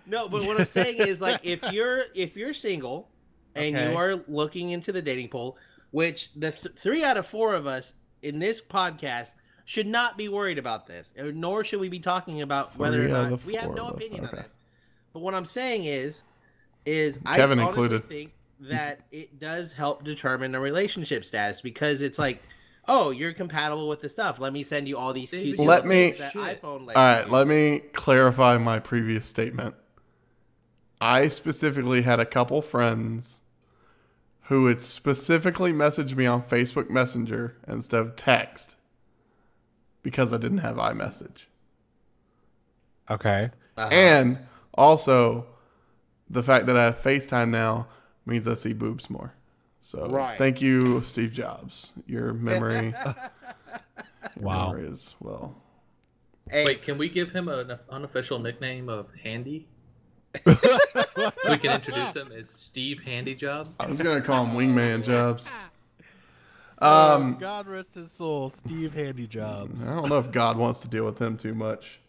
No, but what I'm saying is, like, if you're single and
Okay.
you are looking into the dating pool, which the 3 out of 4 of us in this podcast should not be worried about this, nor should we be talking about whether or
3 out
not
of
we have
4
no
of us,
opinion
okay.
on this. But what I'm saying is
Kevin
I honestly
included.
think that it does help determine a relationship status because it's like, oh, you're compatible with the stuff. Let me send you all these cute
Let me-
things that iPhone lets
All
you
right,
do.
let me clarify my previous statement. I specifically had a couple friends who would specifically message me on Facebook Messenger instead of text because I didn't have iMessage.
Okay.
And also, the fact that I have FaceTime now means I see boobs more. So
Right.
thank you, Steve Jobs. Your memory,
Wow.
memory is well.
Hey,
Wait, can we give him an unofficial nickname of Handy? We can introduce him as Steve Handy Jobs.
I was gonna call him Wingman Jobs.
God rest his soul, Steve Handy Jobs.
I don't know if God wants to deal with him too much.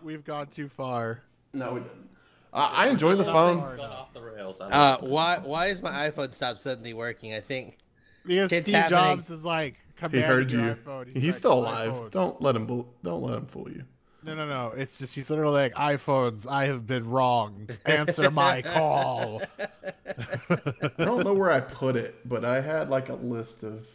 We've gone too far.
No, we didn't. I enjoy the phone.
Gone off the rails. I like it.
why is my iPhone stop suddenly working? I think
Because
It's
Steve
happening.
Jobs is like,
He heard
commanding
you.
your iPhone.
He's
like,
still alive.
iPhones.
Don't let him fool you.
No. It's just he's literally like, iPhones. I have been wronged. Answer my call.
I don't know where I put it, but I had like a list of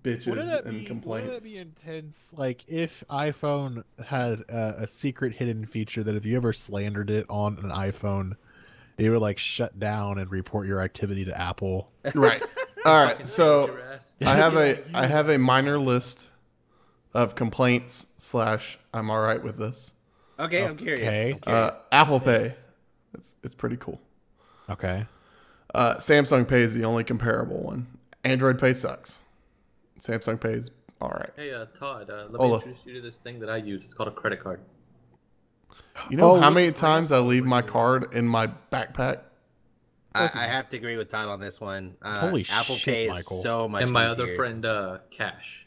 bitches
Wouldn't that
and
be
complaints.
intense? Like if iPhone had a secret hidden feature that if you ever slandered it on an iPhone, it would like shut down and report your activity to Apple.
Right. All right.
Fucking
So
your ass.
I have a minor list of complaints / I'm all right with this.
Okay, I'm curious.
Okay.
I'm curious.
Apple Pay. It's pretty cool.
Okay.
Samsung Pay is the only comparable one. Android Pay sucks. Samsung Pay's all right.
Hey, Todd, let me
Ola.
introduce you to this thing that I use. It's called a credit card.
You know how
look,
many
right
times I leave my card in my backpack?
I have to agree with Todd on this one.
Holy
Apple
shit,
Pay is
Michael.
so much
And my
easier.
other friend, Cash.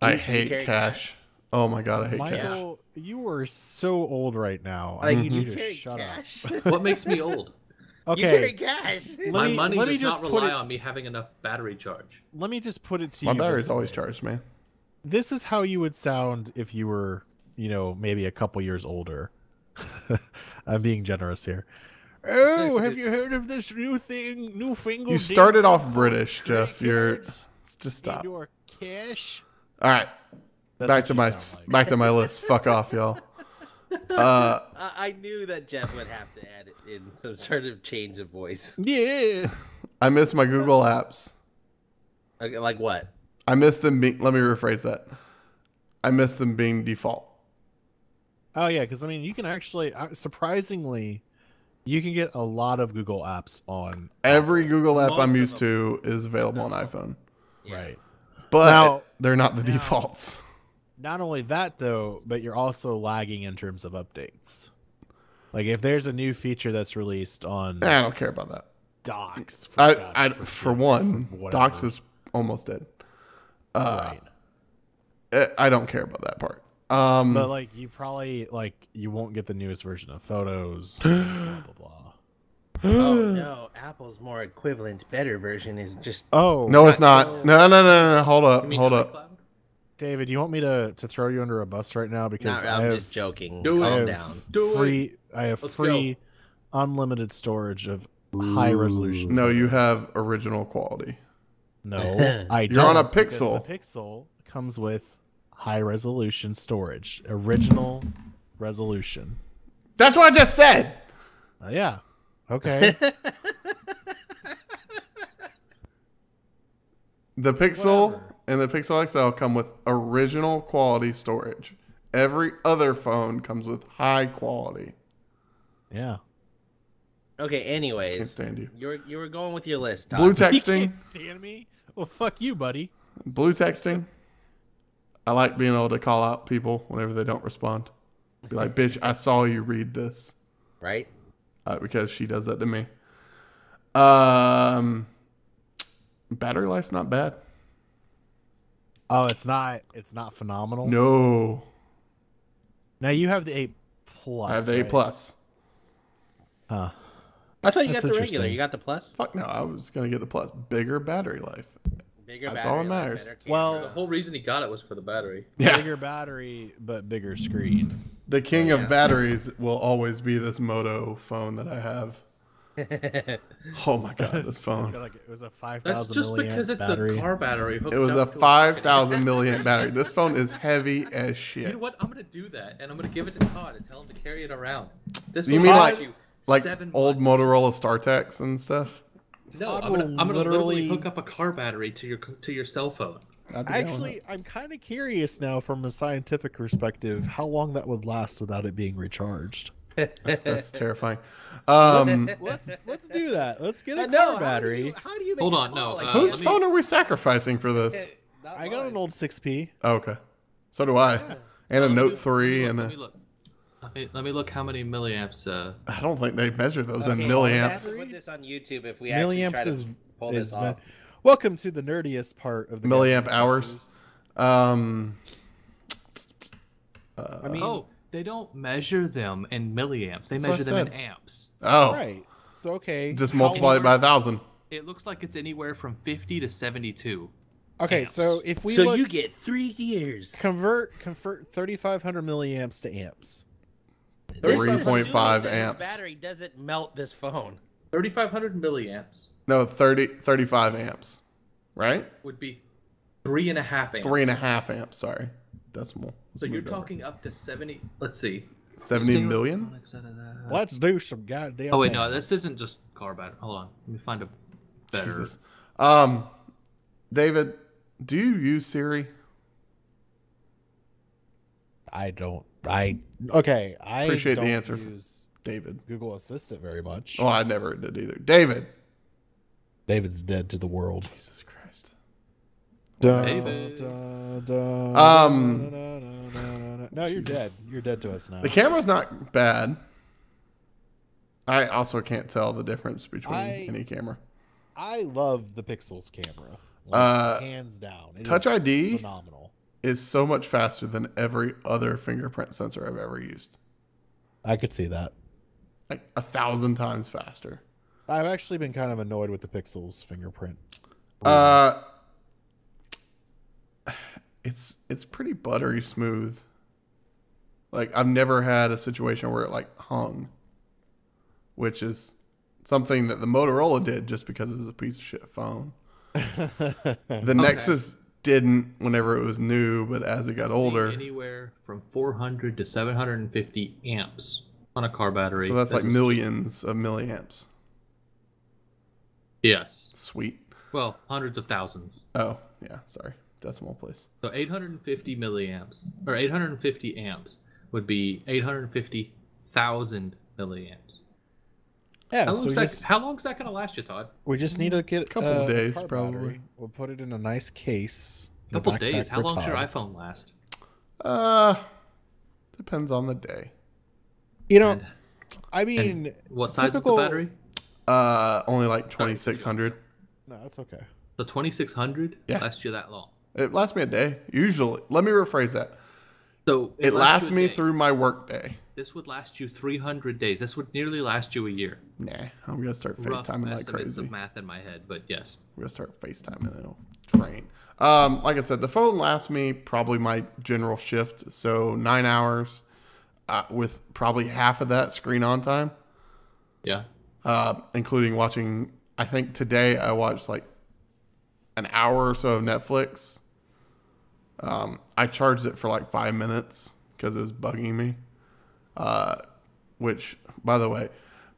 I
you
hate
carry
cash. Oh my god, I hate cash.
Michael, you are so old right now. I
Like,
need
you
you to
carry
shut
cash?
What makes me old?
up.
You carry
Okay,
cash.
My money
let me
does
just
not
put
rely
it.
on me having enough battery charge.
Let me just put it to
My
you.
battery's
this
always
way.
charged, man.
This is how you would sound if you were, maybe a couple years older. I'm being generous here. Oh, have you heard of this newfangled?
You started off British, Jeff. Just stop.
Your cash.
All right,
That's
back
what
to
you
my
sound like.
back to my list. Fuck off, y'all.
I knew that Jeff would have to add it in some sort of change of voice.
Yeah.
I miss my Google apps.
Okay, like what?
I miss them being. Let me rephrase that. I miss them being default.
Oh yeah, because you can actually surprisingly, you can get a lot of Google apps on.
Every Google app
Most
I'm
of
used
them.
to is available on iPhone,
Yeah.
Right.
but
Now-
they're not the defaults.
Not only that though, but you're also lagging in terms of updates. Like if there's a new feature that's released on
I don't care about that.
Docs,
For one, Docs is almost dead.
right.
I don't care about that part.
But like you probably you won't get the newest version of Photos. blah blah blah.
Oh no, Apple's more equivalent, better version is just.
Oh
No, it's not. No. Hold
You
up.
mean
Hold up.
iCloud?
David, you want me to throw you under a bus right now because
No,
I
I'm
have
just joking.
Do it.
Calm
have
down.
Do it.
free. I have
Let's
free, unlimited storage of high resolution.
No, you
photos.
have original quality.
No, I
You're
don't.
on a
because
Pixel.
The Pixel comes with high resolution storage, original resolution.
That's what I just said.
Yeah. Okay.
The Pixel
Whatever.
and the Pixel XL come with original quality storage. Every other phone comes with high quality.
Yeah.
Okay. Anyways,
Can't stand you.
You were going with your list. Todd.
Blue
You
texting.
can't stand me. Well, fuck you, buddy.
Blue texting. I like being able to call out people whenever they don't respond. Be like, bitch, I saw you read this.
Right?
Because she does that to me. Battery life's not bad.
Oh, it's not phenomenal.
No.
Now you have the 8 Plus.
I have the A
right?
plus.
Huh.
I thought you
That's
got the regular.
interesting.
You got the plus.
Fuck no, I was gonna get the plus. Bigger battery life.
Bigger
That's all that
battery life,
matters.
better
Well-
camera.
The whole reason he got it was for the battery.
Yeah.
Bigger battery, but bigger screen.
The king
Yeah.
of batteries will always be this Moto phone that I have. Oh my god, this
It's
phone.
got it was a 5,000
That's just
milliamp
because it's
battery.
a car battery. hooked
It was a
up to
5,000 milliamp battery. This phone is heavy as
You
shit.
know what? I'm gonna do that, and I'm gonna give it to Todd and tell him to carry it around. This
You
will
mean
cost
like
you
like
7
old
months.
Motorola StarTechs and stuff?
No,
Todd
I'm gonna
will
literally
literally-
hook up a car battery to your cell phone.
I'd be down with
Actually, I'm kind of curious now from a scientific perspective how long that would last without it being recharged.
that. That's terrifying.
Let's do that. Let's get a
No,
car battery.
How do you make
Hold
a
on,
call
no,
like
Whose
let me-
phone are we sacrificing for this?
Not
I got
mine.
an old 6P.
Oh, okay. So do I. And a
Let me
Note
look,
3 and
let me
a...
look. Let me look how many milliamps.
I don't think they measure those in
Okay,
milliamps.
Let's put this on YouTube if we actually try
Milliamps
to
is
pull this off.
Welcome to the nerdiest part of the
Milliamp
Gadget
hours.
News. I mean,
Oh, they don't measure them in milliamps. They
That's what I
measure them in
said.
amps.
Oh,
right. So okay.
just
how
multiply
long-
it by 1,000.
It looks like it's anywhere from 50 to 72.
Okay,
amps.
so if we
So
look,
you get 3 years.
convert 3,500 milliamps to amps.
This is
3.5
assuming that
amps.
This battery doesn't melt this phone.
3,500 milliamps
No, 35 amps. Right?
would be 3.5 amps.
3.5 amps, sorry. Decimal.
So you're talking up to 70. Let's see.
70 million?
Let's do some goddamn.
Oh wait, no,
math.
this isn't just car battery. Hold on, let me find a better.
Jesus. David, do you use Siri?
I don't. I okay. I
Appreciate the
don't
answer.
Use
David.
Google Assistant very much.
Oh, I never did either. David.
David's dead to the world.
Jesus Christ.
David.
No, you're dead. You're dead to us now.
The camera's not bad. I also can't tell the difference between any camera.
I love the Pixels camera. Hands down. It
Touch
is
ID
phenomenal.
is so much faster than every other fingerprint sensor I've ever used.
I could see that.
Like 1,000 times faster.
I've actually been kind of annoyed with the Pixels fingerprint.
It's pretty buttery smooth. Like I've never had a situation where it like hung, which is something that the Motorola did just because it was a piece of shit phone. The Nexus didn't whenever it was new, but as it got older,
anywhere from 400 to 750 amps on a car battery.
So that's like millions of milliamps.
Yes.
Sweet.
Well, hundreds of thousands.
Oh, yeah, sorry. Decimal place.
So 850 milliamps, or 850 amps would be 850,000 milliamps.
Yeah,
How long is that going to last you, Todd?
we just need to get
a couple of days,
car
probably.
battery. We'll put it in a nice case.
A couple days. How long should your iPhone last?
Depends on the day.
You know, I mean,
what size is the battery?
Only like 2,600.
No, that's okay.
The 2,600
Yeah.
lasts you that long.
It lasts me a day, usually. Let me rephrase that.
So
It lasts me through my work day.
This would last you 300 days. This would nearly last you a year.
Nah, I'm going to start
Rough
FaceTiming like
estimates
crazy.
of math in my head, but yes.
We're going to start FaceTiming and it'll train. Like I said, the phone lasts me probably my general shift. So 9 hours with probably half of that screen on time.
Yeah.
Including watching, I think today I watched like an hour or so of Netflix. I charged it for like 5 minutes because it was bugging me. Which, by the way,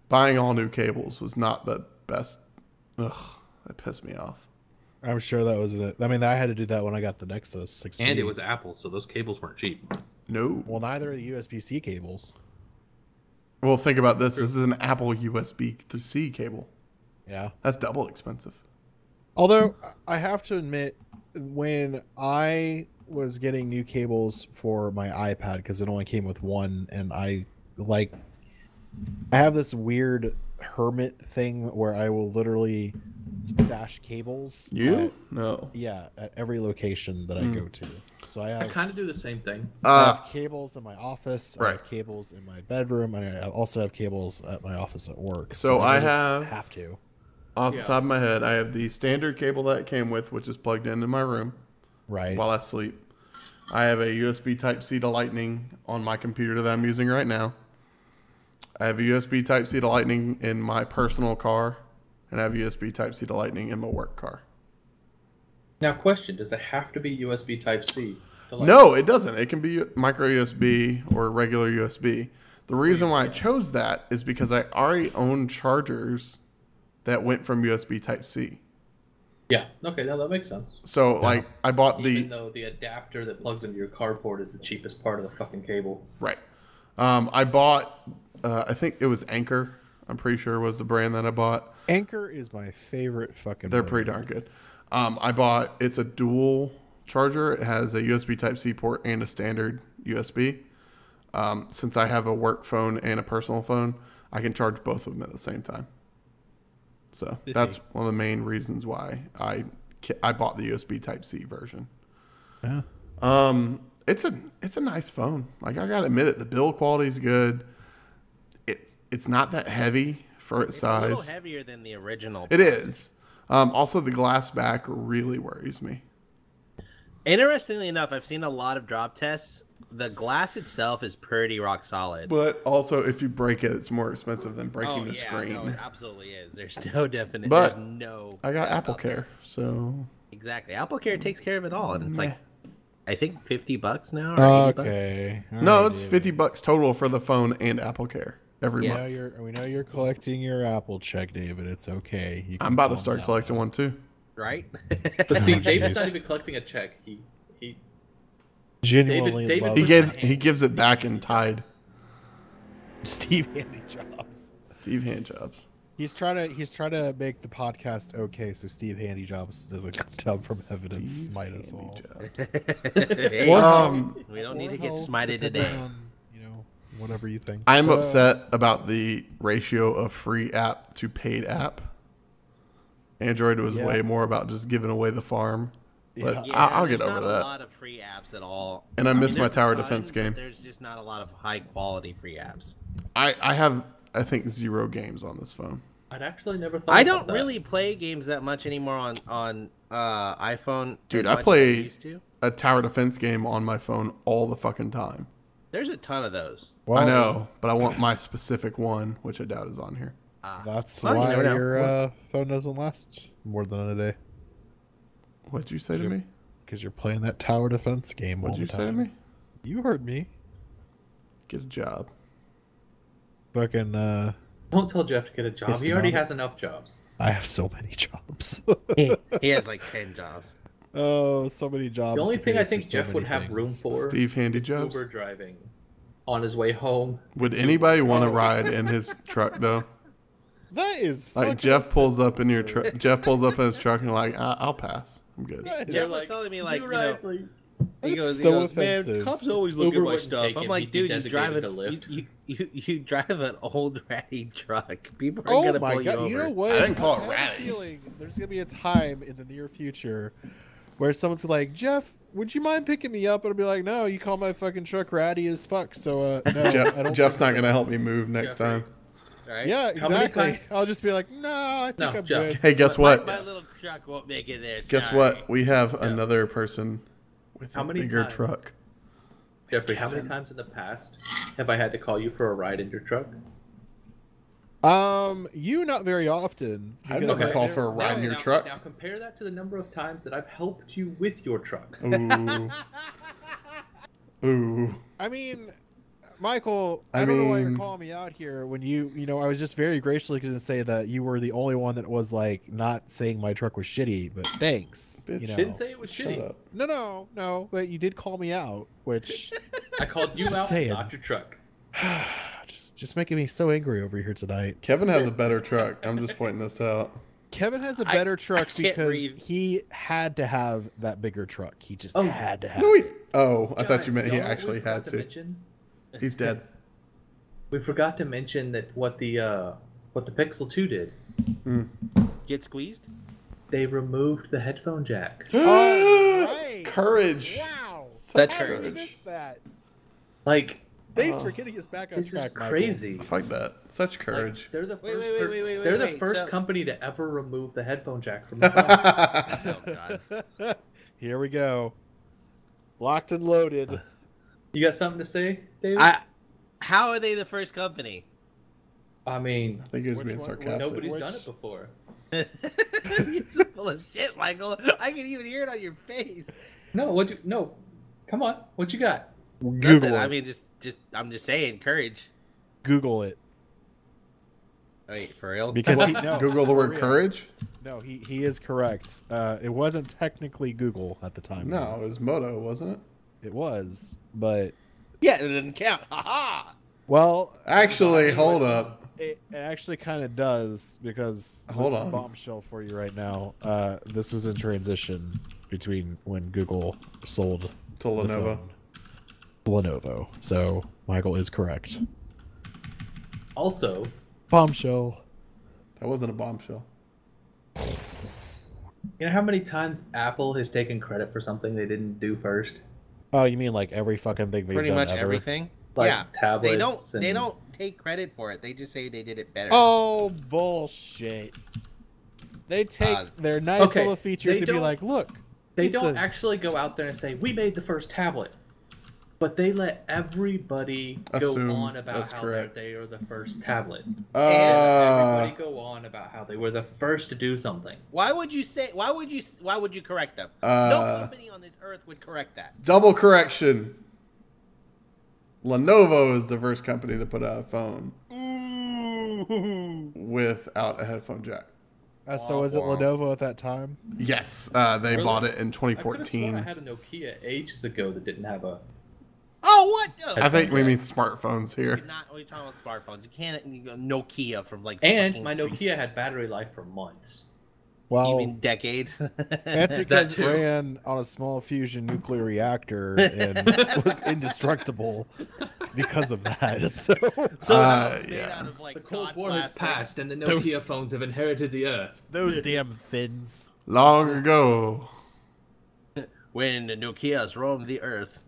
buying all new cables was not the best. Ugh, that pissed me off.
I'm sure that was it. I mean, I had to do that when I got the Nexus 6.
And it was Apple, so those cables weren't cheap.
No.
Well, neither are the USB-C cables.
Well, think about this. This is an Apple USB-C cable.
Yeah.
That's double expensive.
Although, I have to admit, when I was getting new cables for my iPad, because it only came with one, and I have this weird hermit thing where I will literally stash cables.
No.
Yeah, at every location that I go to. So I
kind of do the same thing.
I have cables in my office.
Right.
I have cables in my bedroom, and I also have cables at my office at work.
So I
just have to.
Off the top of my head, I have the standard cable that it came with, which is plugged into my room
Right.
while I sleep. I have a USB Type-C to Lightning on my computer that I'm using right now. I have a USB Type-C to Lightning in my personal car, and I have USB Type-C to Lightning in my work car.
Now, question: does it have to be USB Type-C?
No, it doesn't. It can be micro USB or regular USB. The reason why I chose that is because I already own chargers that went from USB Type-C.
Yeah. Okay. Now that makes sense.
So, like, I bought
Even though the adapter that plugs into your cardboard is the cheapest part of the fucking cable.
Right. I bought, I think it was Anchor. I'm pretty sure was the brand that I bought.
Anchor is my favorite fucking.
They're
brand.
pretty darn good. It's a dual charger. It has a USB Type-C port and a standard USB. Since I have a work phone and a personal phone, I can charge both of them at the same time. So that's one of the main reasons why I bought the USB Type-C version.
Yeah.
It's a nice phone. Like, I gotta admit it, the build quality is good. It's not that heavy for its size.
A little heavier than the original.
It is. Also, the glass back really worries me.
Interestingly enough, I've seen a lot of drop tests. The glass itself is pretty rock solid.
But also, if you break it, it's more expensive than breaking the screen.
No, it absolutely is. There's no definite.
But
there's no.
I got Apple Care, so
Exactly. Apple Care takes care of it all, and it's like, I think $50 now. Or $80.
Okay. All
no,
right,
it's
David.
$50 total for the phone and Apple Care every
We
month.
we know you're collecting your Apple check, David. It's okay. You
I'm
can
about to
calm
start
down.
collecting one too.
Right?
But see,
Oh,
David's
jeez.
not even collecting a check. He
Genuinely
David
love
He gives it back in Tide.
Steve Handy Jobs.
Steve Handjobs.
He's trying to make the podcast okay, so Steve Handy Jobs doesn't come down from heaven and
Steve
smite us
Handy
all.
Jobs.
Hey, we don't need to get smited
depending
today.
on, whatever you think.
I'm upset about the ratio of free app to paid app. Android was way more about just giving away the farm. But
Yeah.
I'll get
there's
over
not
that.
a lot of free apps at all.
And I miss my
there's a
tower
ton,
defense game.
but there's just not a lot of high quality free apps.
I have, I think, 0 games on this phone.
I'd actually never thought
I
about
don't
that.
really play games that much anymore on iPhone.
Dude,
as
I
much as
play
used to.
a tower defense game on my phone all the fucking time.
There's a ton of those.
Well,
I know, but I want my specific one, which I doubt is on here.
That's
Well, you
why
never know.
your phone doesn't last more than a day.
What'd you say to me?
Because you're playing that tower defense game all
What'd
the
you
time.
say to me?
You heard me.
Get a job.
Fucking,
Don't tell Jeff to get a job.
It's
He already
not-
has enough jobs.
I have so many jobs.
He has like 10 jobs.
Oh, so many jobs.
The only
to
thing
pay
I
for
think
so
Jeff would
many
have room
things.
for
Steve Handy
is
Jobs.
Uber driving on his way home.
Would anybody want to ride in his truck though?
That is
Like
fucking
Jeff pulls up in your
absurd.
truck. Jeff pulls up in his truck and like, I'll pass. I'm good.
That is
Jeff was telling me like,
"You
you know,
ride, please."
he
That's
goes,
so
man,
offensive.
cops always look
Uber
at my
wouldn't
stuff.
take
I'm
him.
like,
He'd be
dude, you
designated
drive
to
it.
Lyft.
You drive an old ratty truck. People are
Oh
gonna
my
pull
god!
you over.
You know what?
I didn't call it
have a
ratty.
feeling there's gonna be a time in the near future where someone's like, Jeff, would you mind picking me up? And I'll be like, no, you call my fucking truck ratty as fuck. So no, I don't.
Jeff's
think
not
so.
gonna help me move next
Jeffrey.
time.
Right?
Yeah,
How many
exactly.
times-
I'll just be like, no, I think
No,
I'm
Jeff.
good.
Hey, guess
My-
what?
My little truck won't make it there.
Guess
sorry.
what? We have another person with
How
a
many
bigger
times?
truck.
Jeffrey, how many times in the past have I had to call you for a ride in your truck?
You not very often.
I've
because
never
I-
called for a ride in your
now,
truck.
Now compare that to the number of times that I've helped you with your truck.
Ooh. Ooh.
I mean, Michael,
I
I don't know why you're
mean-
calling me out here when I was just very graciously going to say that you were the only one that was like not saying my truck was shitty, but thanks.
Bitch.
You know.
Didn't say it was
Shut
shitty.
up.
No, but you did call me out, which
I called you
Just
out,
saying.
not your truck.
just making me so angry over here tonight.
Kevin has a better truck. I'm just pointing this out.
Kevin has a better truck
can't
because
breathe.
he had to have that bigger truck. He just
Oh.
had to have
No,
it.
I thought you
Guys,
meant he
y'all know what
actually
we forgot
had to.
mention?
He's dead.
We forgot to mention that what the Pixel 2 did.
Get squeezed?
They removed the headphone jack.
Right.
Courage.
Wow.
That's
How did we
courage.
miss that?
Like,
Thanks for getting us back on
this is
track, Michael.
crazy.
Fuck that. Such
Like,
courage.
they're the
Wait,
first.
wait,
they're the
wait,
first
so-
company to ever remove the headphone jack from the phone.
Oh god.
Here we go. Locked and loaded.
You got something to say, David?
How are they the first company?
I mean,
I think he was
Which
being
one-
sarcastic.
nobody's
Which-
done it before.
You're so full of shit, Michael. I can even hear it on your face.
No, come on. What you got?
Google
Nothing.
it.
I mean, I'm just saying, courage.
Google it.
Wait, for real?
Because he, no,
Google the
for
word
real.
courage?
No, he is correct. It wasn't technically Google at the time.
No, it was Moto, wasn't it?
It was, but
Yeah, it didn't count. Ha
well,
Actually, hold up.
it actually kind of does because
Hold
little
on.
bombshell for you right now. This was in transition between when Google sold
To
the
Lenovo.
phone to Lenovo. So Michael is correct.
Also,
Bombshell.
That wasn't a bombshell.
you know how many times Apple has taken credit for something they didn't do first?
Oh, you mean like every fucking thing we've
Pretty
done
much
ever?
everything.
Like
yeah,
tablets.
They
and-
don't take credit for it. They just say they did it better.
Oh, bullshit. They take their nice
okay,
little features
they
and be
don't-
like, look.
They
it's
don't
a-
actually go out there and say, we made the first tablet. But they let everybody
Assume
go on about
that's
how
correct.
they are the first tablet. Everybody
Uh,
go on about how they were the first to do something.
Why would you say? Why would you correct them? No
Uh,
company on this earth would correct that.
double correction. Lenovo is the first company to put out a phone without a headphone jack.
So was it Lenovo at that time?
Yes, they
Really?
bought it in
I could have sworn
2014.
I had a Nokia ages ago that didn't have a.
Oh, what?
I think we mean smartphones here.
We're talking about smartphones. You can't Nokia from like.
And my Nokia had battery life for months.
Well,
You mean decades?
that's because it
too.
ran on a small fusion nuclear reactor and was indestructible because of that. So
Yeah.
The Cold War has passed, and the Nokia phones have inherited the Earth.
those damn fins.
Long ago.
When the Nokias roamed the earth.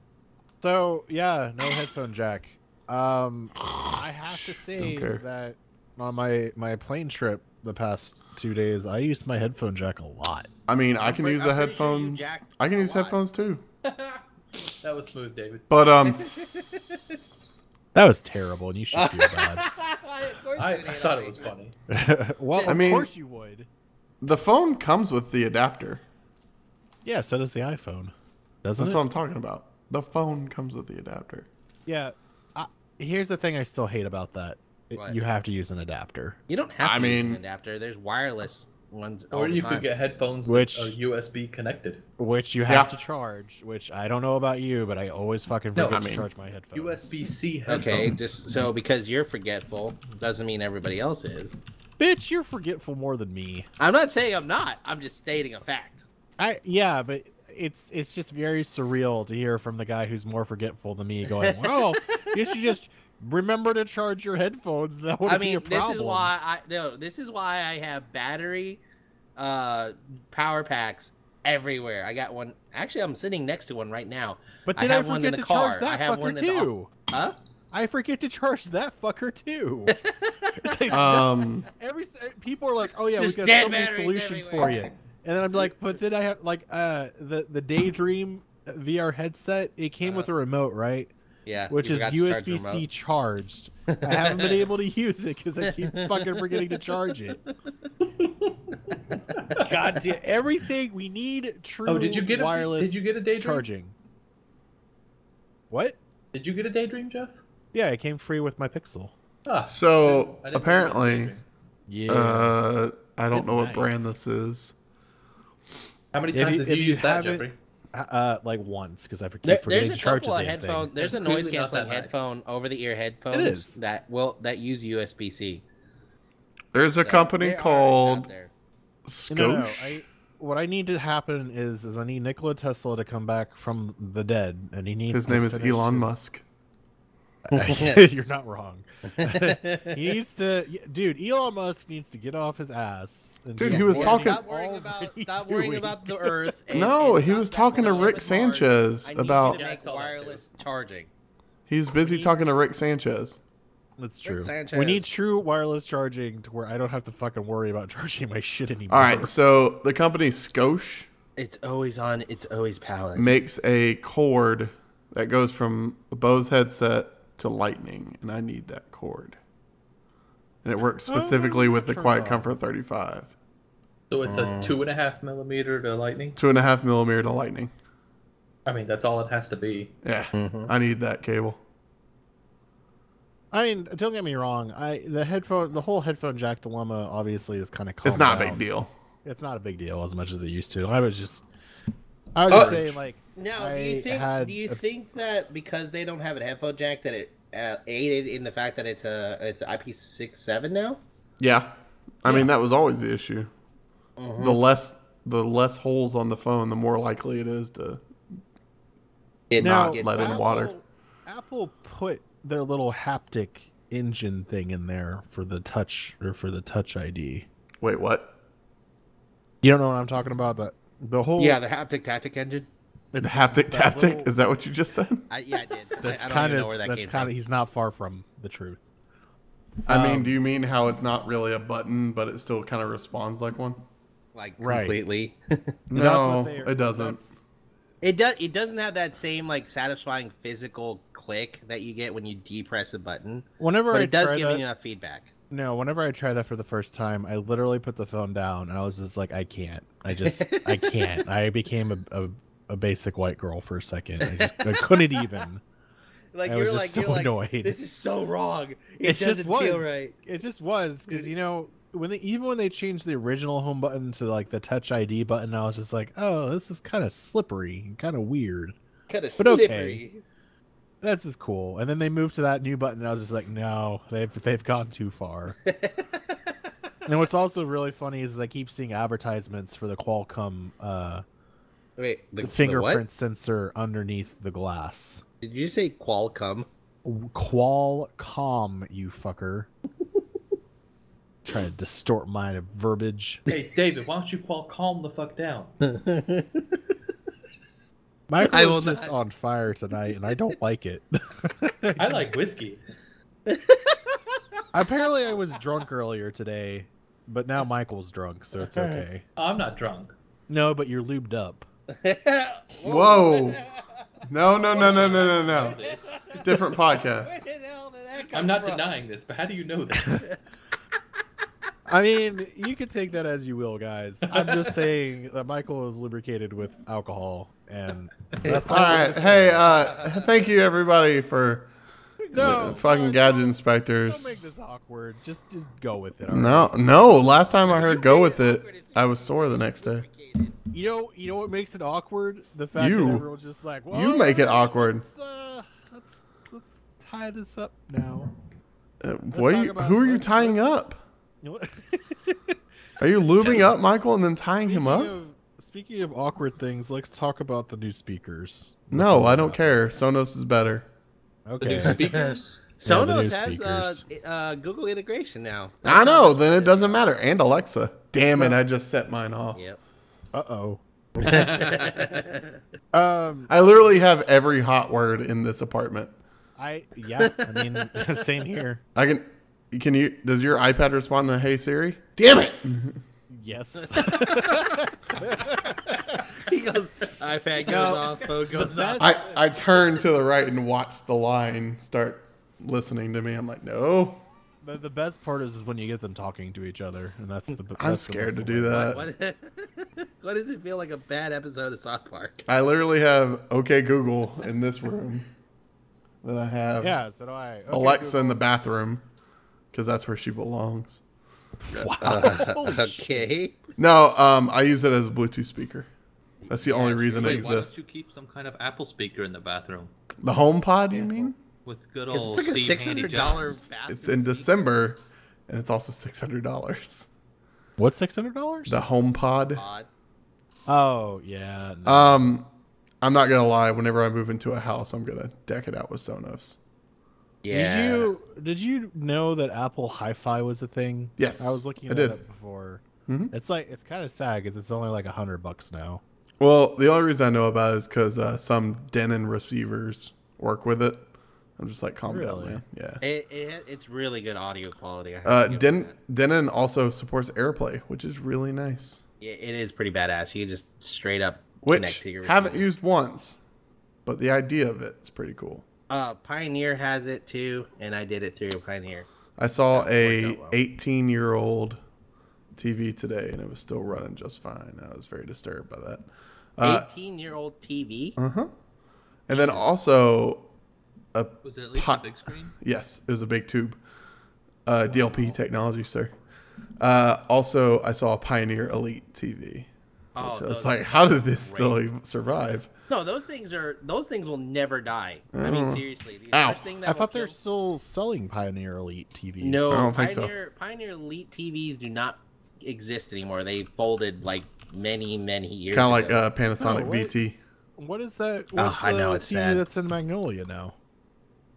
So yeah, no headphone jack. I have to say
Don't care.
that on my plane trip the past 2 days, I used my headphone jack a lot.
I mean, I can use the
I'm pretty sure you
headphones.
jacked
I can
a
use
lot.
headphones too.
That was smooth, David.
But
That was terrible, and you should feel bad.
I thought it was funny.
Well,
I
of
mean-
course you would.
the phone comes with the adapter.
Yeah, so does the iPhone, doesn't
That's
it?
what I'm talking about. The phone comes with the adapter.
Yeah. Here's the thing I still hate about that.
What?
You have to use an adapter.
You don't have to
I
use
mean-
an adapter. There's wireless ones. all
Or
the
you
time.
could get headphones
Which-
that are USB connected.
Which you have to charge, which I don't know about you, but I always fucking
No,
forget
I
to
mean,
charge my headphones.
USB-C headphones.
Okay, just so because you're forgetful doesn't mean everybody else is.
Bitch, you're forgetful more than me.
I'm not saying I'm not. I'm just stating a fact.
Yeah, but it's just very surreal to hear from the guy who's more forgetful than me going, well, you should just remember to charge your headphones. That wouldn't be a problem.
This is why I have battery power packs everywhere. I got one. Actually, I'm sitting next to one right now.
But
I
then I
have one in
forget
the
to charge
car. I
that
have
fucker
one in the-
too.
Huh?
I forget to charge that fucker too. It's like, people are like, "Oh yeah, we
Just
got
dead
so many
batteries
solutions
everywhere.
for you," and then I'm like, "But then I have like the Daydream VR headset. It came with a remote, right?
Yeah.
Which
you
is
forgot to charge the
USB-C
remote.
charged. I haven't been able to use it because I keep fucking forgetting to charge it. God damn, everything we need true
Oh, did you get
wireless
Did you get a Daydream?
charging. What?
Did you get a Daydream, Jeff?
Yeah, it came free with my Pixel.
Ah,
So
I didn't know you got a
apparently,
Daydream.
Yeah.
I don't
It's
know what
nice.
brand this is.
How many
If
times
you-
have you
if you
used that,
have it-
Jeffrey?
like once because I keep
There's
forgetting
a
to charge
couple
the
of
damn thing.
headphone. There's a
It's
noise
clearly not
canceling
that nice.
headphone, over the ear headphones.
It is.
that use USB-C.
There's a
So
company
they are out
called
there.
No,
Skosh.
what I need to happen is I need Nikola Tesla to come back from the dead, and he needs.
His
to
name is
finish
Elon
his-
Musk.
You're not wrong. He needs to, dude. Elon Musk needs to get off his ass. And
Dude,
do
he was
what
talking-
he's
Stop worrying about.
already
Stop worrying
doing.
about the Earth.
No, he
stop
was
that
talking to
bullshit
Rick
with Mars.
Sanchez
I need
about-
you to
Yeah, I
make
saw that
wireless charging.
He's busy talking to Rick Sanchez.
That's true.
Sanchez.
We need true wireless charging to where I don't have to fucking worry about charging my shit anymore.
All right, so the company Skosh
It's always on. It's always powered.
makes a cord that goes from a Bose headset to Lightning, and I need that cord. And it works specifically with the
turns
Quiet
on.
Comfort 35.
So it's a 2.5 millimeter to Lightning.
2.5 millimeter to Lightning.
I mean, that's all it has to be.
Yeah, I need that cable.
I mean, don't get me wrong. The whole headphone jack dilemma obviously is kind of.
It's not a big deal.
It's not a big deal as much as it used to. I was just saying, like,
Now, do
I
you think?
had
Do you
a-
think that because they don't have an headphone jack, that it aided in the fact that it's IP67 now?
Yeah, I mean that was always the issue. The less holes on the phone, the more likely it is to
It
Now,
not get
let in
bought.
water.
Apple put their little haptic engine thing in there for the touch ID.
Wait, what?
You don't know what I'm talking about? The whole
Yeah, the haptic tactic engine.
The haptic
that
tactic?
little-
Is that what you just said?
Yeah, I did.
That's
I don't
kind
even
of
know where that
that's
came
kind of
from.
he's not far from the truth.
I mean, do you mean how it's not really a button, but it still kind of responds like one?
Like
Right.
completely.
No,
they-
it doesn't.
that's-
It does. It doesn't have that same like satisfying physical click that you get when you depress a button.
Whenever
But
I
it does
try
give
that,
you enough feedback.
no, whenever I tried that for the first time, I literally put the phone down and I was just like, I can't. I can't. I became a basic white girl for a second. I couldn't even.
Like
I
you're
was
like
just so
you're like
annoyed.
this is so wrong. It
just
doesn't
was.
feel right.
It just was because even when they changed the original home button to like the Touch ID button, I was just like, oh, this is kind of slippery and kind of weird.
Kind of
But okay.
slippery.
This is cool. And then they moved to that new button, and I was just like, no, they've gone too far. And what's also really funny is I keep seeing advertisements for the Qualcomm
Wait,
the
the
fingerprint
what?
sensor underneath the glass.
Did you say Qualcomm?
Qualcomm, you fucker. Trying to distort my verbiage.
Hey, David, why don't you calm the fuck down?
Michael
I will
is just
not.
on fire tonight, and I don't like it.
I like whiskey.
Apparently, I was drunk earlier today, but now Michael's drunk, so it's okay.
I'm not drunk.
No, but you're lubed up.
Whoa. No.
This.
Different podcast.
I'm not denying this, but how do you know this?
I mean, you can take that as you will, guys. I'm just saying that Michael is lubricated with alcohol, and that's
All right. Hey, thank you everybody for
no,
fucking
God,
gadget
don't
inspectors.
make this awkward. Just go with it. all
No. Last time I heard "go with it," I was sore the next day.
You know what makes it awkward? The fact
You.
that everyone's just like, well,
You make it
all right,
awkward.
Let's tie this up now.
What are you? Who are you tying up? Are you lubing up Michael and then tying him up?
Speaking of awkward things, let's talk about the new speakers.
No, I don't care. Sonos is better.
The
Okay.
new speakers.
Yeah, the
Sonos
new
has
speakers.
Google integration now.
I know. Then it doesn't matter. And Alexa. Damn it! I just set mine off.
Yep.
Uh-oh.
I literally have every hot word in this apartment.
I mean, same here.
I can. Can you? Does your iPad respond to "Hey Siri"? Damn it!
Yes.
He goes, iPad goes off, phone goes off.
I turn to the right and watch the line start listening to me. I'm like, no.
The best part is when you get them talking to each other, and that's the.
I'm
that's the
scared
best
to do that.
What does it feel like a bad episode of South Park?
I literally have OK Google in this room. Then I have
Yeah, so do I. Okay,
Alexa
Google.
in the bathroom because that's where she belongs.
Wow. Holy shit.
Okay.
No, I use it as a Bluetooth speaker. That's the only reason it
Wait, why don't
exists.
you keep some kind of Apple speaker in the bathroom
The HomePod, you mean?
with good
It's
old
like a
Steve Handy
$600
Jones?
bathroom.
It's in December, and it's also $600.
What's $600?
The HomePod.
Pod.
Oh yeah. No.
I'm not gonna lie. Whenever I move into a house, I'm gonna deck it out with Sonos.
Yeah.
Did you know that Apple Hi-Fi was a thing?
Yes,
I was looking
I
at
did.
it before.
Mhm.
It's kind of sad because it's only like $100 now.
Well, the only reason I know about it is because some Denon receivers work with it. I'm just like, calm down,
Really?
man. Yeah.
It's really good audio quality. I have to give it that.
Denon also supports AirPlay, which is really nice.
Yeah, it is pretty badass. You can just straight up
Which
connect to your
haven't
receiver.
used once, but the idea of it is pretty cool.
Pioneer has it too, and I did it through Pioneer.
I saw a
worked out well.
18-year-old TV today, and it was still running just fine. I was very disturbed by that.
18-year-old TV.
And then also,
Was it at least
Pot-
a big screen?
yes, it was a big tube. DLP technology, sir. Also, I saw a Pioneer Elite TV.
Oh,
So it's
those
like,
are
how did this
great.
still even survive?
No, those things will never die. I mean, seriously. The
Ow.
first thing that
I
will
thought they're
kill-
still selling Pioneer Elite TVs.
No,
I don't think so.
Pioneer Elite TVs do not exist anymore. They folded like many years
Kind of
ago.
like Panasonic
Oh, what?
VT.
What is that? What's
I know,
the
it's
TV
sad.
that's in Magnolia now?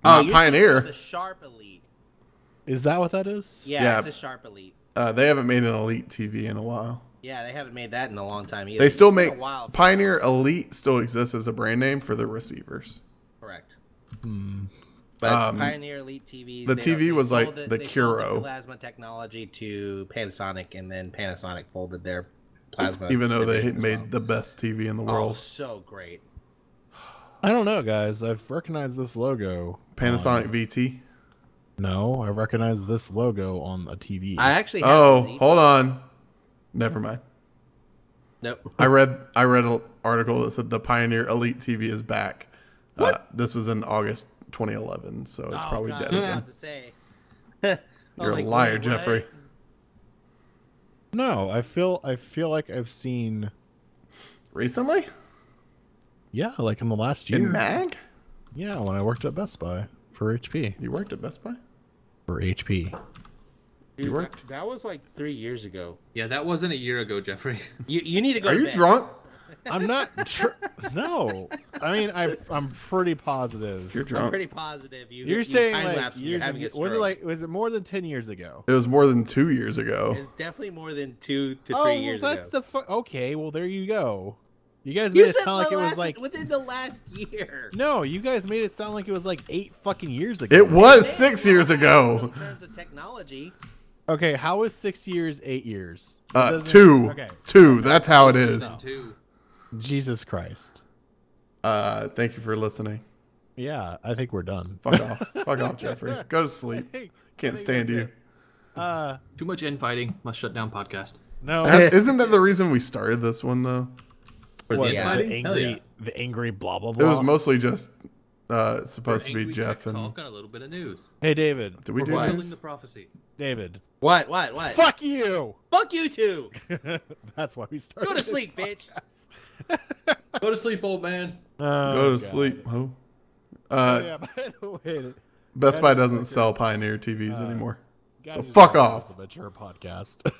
Not
you're
Pioneer.
thinking of the Sharp Elite.
Is that what that is?
Yeah,
Yeah.
it's a Sharp Elite.
They haven't made an Elite TV in a while.
Yeah, they haven't made that in a long time either.
They still
It's been
make
a while.
Pioneer Elite still exists as a brand name for the receivers.
Correct.
Hmm.
But Pioneer Elite TVs.
the TV was like
sold
the
they sold
Curo.
plasma technology to Panasonic, and then Panasonic folded their plasma.
Even though they
division as
made
well.
the best TV in the
Oh,
world.
so great.
I don't know, guys. I've recognized this logo.
Panasonic VT.
No, I recognize this logo on a TV.
I actually have
Oh,
the Z-
hold on. Never mind.
Nope.
I read an article that said the Pioneer Elite TV is back. This was in August 2011, so it's probably
God,
dead
I was
again.
about to say. I was
You're a
like,
liar,
wait, what?
Jeffrey.
No, I feel like I've seen.
Recently?
Yeah, like in the last
In
year.
Mag?
Yeah, when I worked at Best Buy for HP.
You worked at Best Buy?
For HP.
Dude,
worked?
that was like 3 years ago.
Yeah, that wasn't a year ago, Jeffrey.
You need to go.
Are
to
you
bed.
drunk?
I'm not sure. No. I mean, I'm pretty positive.
You're
I'm
drunk.
pretty positive.
You're saying
time
like
lapse and you're
years
having a
ago. Was it
stroke.
like, was it more than 10 years ago?
It was more than 2 years ago.
It's definitely more than 2 to 3
Oh,
years
well, that's
ago.
okay, well, there you go. You guys made
You
it
said
sound like
the
it was
last-
like
within the last year.
no. You guys made it sound like it was like 8 fucking years ago.
It was 6 years ago.
In terms of technology,
Okay, how is 6 years 8 years? It
2.
Okay.
2. That's how it is.
No. Two.
Jesus Christ.
Thank you for listening.
Yeah, I think we're done.
Fuck off. Fuck off, Jeffrey. Go to sleep.
I
Can't
think
stand
that's
you.
Too much infighting. Must shut down podcast.
No.
Isn't that the reason we started this one though?
For
What,
the
the
infighting? Hell
angry,
yeah.
the angry blah blah
It
blah.
was mostly just supposed
For
to be
angry
Jeff
tech
and.
talk and a little bit of news.
Hey, David.
Did we
We're
do
fulfilling
news?
the prophecy.
David.
what?
Fuck you.
Fuck you two.
That's why we started.
Go to
this
sleep, bitch.
Go to sleep, old man.
Oh,
Go to
God.
sleep, ho.
Oh, yeah, by the way,
Best Buy
Gadget
doesn't
Records,
sell Pioneer TVs anymore. So
Gadget
fuck
Records
off.
is a mature podcast.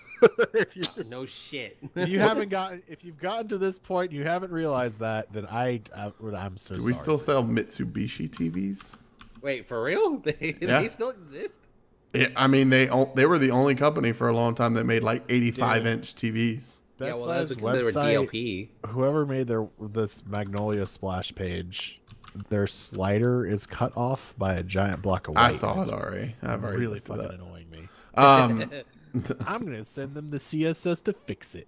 if you
No shit.
if you haven't gotten, if you've gotten to this point, and you haven't realized that, then I'm so
Do
sorry.
we still sell Mitsubishi TVs?
Wait, for real? They
Yeah.
still exist?
Yeah, I mean they were the only company for a long time that made like 85-inch TVs.
Yeah,
Best
well,
Buy's
that's because they were
website,
DLP.
whoever made this Magnolia splash page, their slider is cut off by a giant block of white.
I saw it already. I've already
Really
looked at
fucking
that.
annoying me.
Um,
I'm gonna send them the CSS to fix it.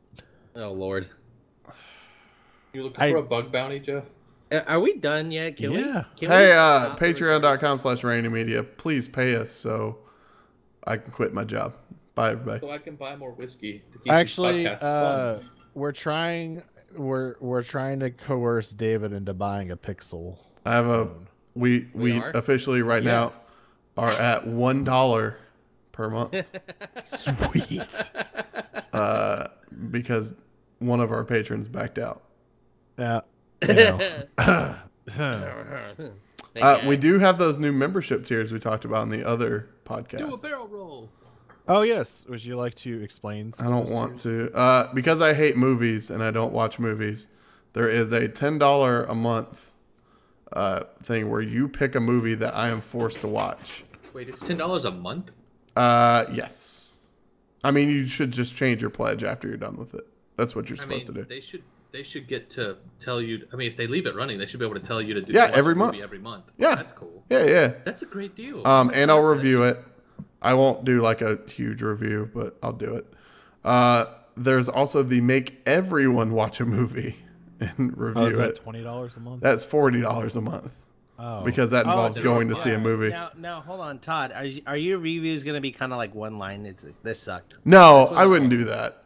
Oh, Lord. You looking
I-
for a bug bounty, Jeff?
Are we done yet? Can
Yeah.
we? Can
hey,
we stop the recording?
patreon.com/RainyMedia. Please pay us so I can quit my job. Bye, everybody.
So I can buy more whiskey to keep
Actually,
these podcasts fun.
we're trying to coerce David into buying a Pixel.
I have a we
are?
officially right
Yes.
now are at $1 per month
Sweet.
because one of our patrons backed out.
Yeah. You know.
We do have those new membership tiers we talked about in the other
Do a
podcast.
barrel roll.
Oh yes. Would you like to explain?
I don't want to because I hate movies and I don't watch movies. There is a $10 a month thing where you pick a movie that I am forced to watch.
Wait, it's $10 a month?
Yes. I mean, you should just change your pledge after you're done with it. That's what you're supposed to do.
They should get to tell you. I mean, if they leave it running, they should be able to tell you to do.
Yeah,
watch
every
a movie
month.
Every month.
Yeah.
That's cool.
Yeah.
That's a great deal.
And I'll review it. I won't do like a huge review, but I'll do it. There's also the make everyone watch a movie and review
is that
it.
$20 a month?
That's $40 a month
Oh.
because that involves
it's
going to
$40.
see a movie.
Now, hold on, Todd. Are your reviews gonna be kind of like one line? This sucked.
No,
This was
I wouldn't
all-
do that.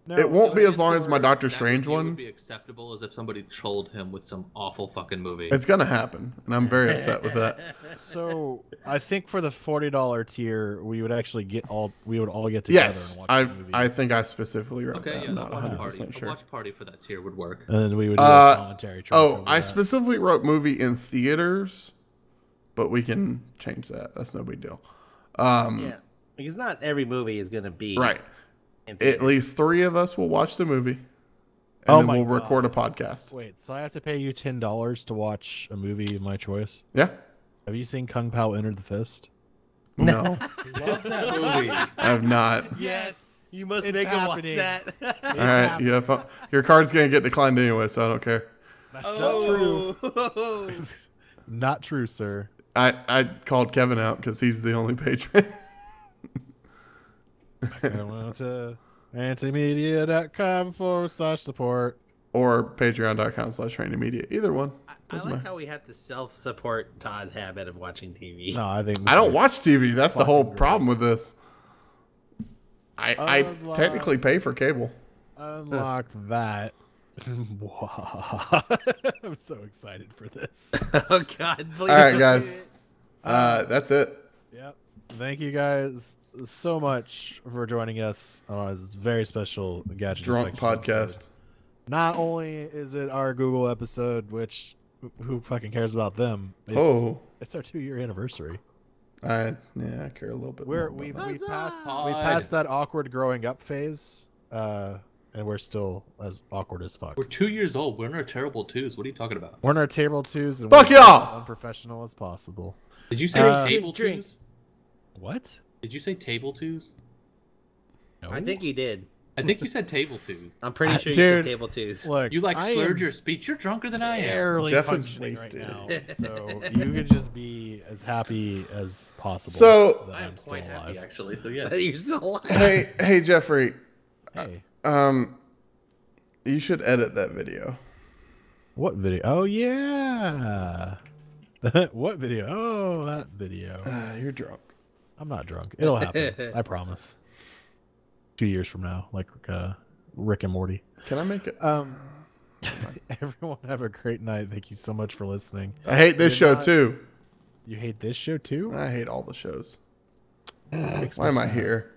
No,
It won't be
The
as long as my
answer
Doctor
that
Strange
review
one.
would be acceptable as if somebody trolled him with some awful fucking movie.
It's gonna happen, and I'm very upset with that.
So I think for the $40 tier, we would actually we would all get together
Yes,
and watch the movie.
I think I specifically wrote
Okay,
that.
yeah,
I'm
the
not
watch
100
party.
percent
The
sure.
watch party for that tier would work.
and then we would do a commentary track over
I
that.
specifically wrote movie in theaters, but we can change that. That's no big deal.
Yeah, because not every movie is gonna be
Right.
in
At
theaters.
least 3 of us will watch the movie, and
Oh
then
my
we'll
God.
record a podcast.
Wait, so I have to pay you $10 to watch a movie of my choice?
Yeah.
Have you seen Kung Pao Enter the Fist?
No,
Love that movie.
I have not.
Yes, you must
It's
make
happening.
them watch that.
All right, you have fun. Your card's gonna get declined anyway, so I don't care.
That's not true.
Oh,
Not true, sir.
I called Kevin out because he's the only patron.
I went to antimedia.com/support.
Or patreon.com/training media. Either one.
I
Doesn't
like
matter.
how we have to self-support Todd's habit of watching TV.
No, I think
I don't watch TV. That's the whole
Fucking great.
problem with this. I
Unlock.
technically pay for cable.
Unlock that. I'm so excited for this.
Oh God! Please.
All right, guys. That's it.
Yep. Thank you guys so much for joining us on this very special Gadget
Drunk
Inspection episode.
podcast.
Not only is it our Google episode, which who fucking cares about them? It's our 2-year anniversary.
I care a little bit.
We passed that awkward growing up phase, and we're still as awkward as fuck.
We're 2 years old. We're in our terrible twos. What are you talking about?
We're in our table twos and
Fuck
we're
y'all!
as unprofessional as possible.
Did you say table twos?
What?
Did you say table twos?
No.
I think you did.
I think you said table twos.
I'm pretty sure you
dude,
said table twos.
Look,
You
I
slurred
am
your speech. You're drunker than I am.
barely
Jeff is
functioning
wasted.
right now, so you can just be as happy as possible.
So-
that
I am
I'm still
quite
alive.
happy, actually. So yes.
You're still alive.
Hey, Jeffrey.
Hey,
You should edit that video.
what video? Oh yeah. What video? Oh, that video.
You're drunk.
I'm not drunk. It'll happen. I promise. 2 years from now, like Rick and Morty.
Can I make it?
Everyone have a great night. Thank you so much for listening.
I hate this
You're
show
not-
too.
You hate this show too?
I hate all the shows.
Makes me
Why am I
sad.
here?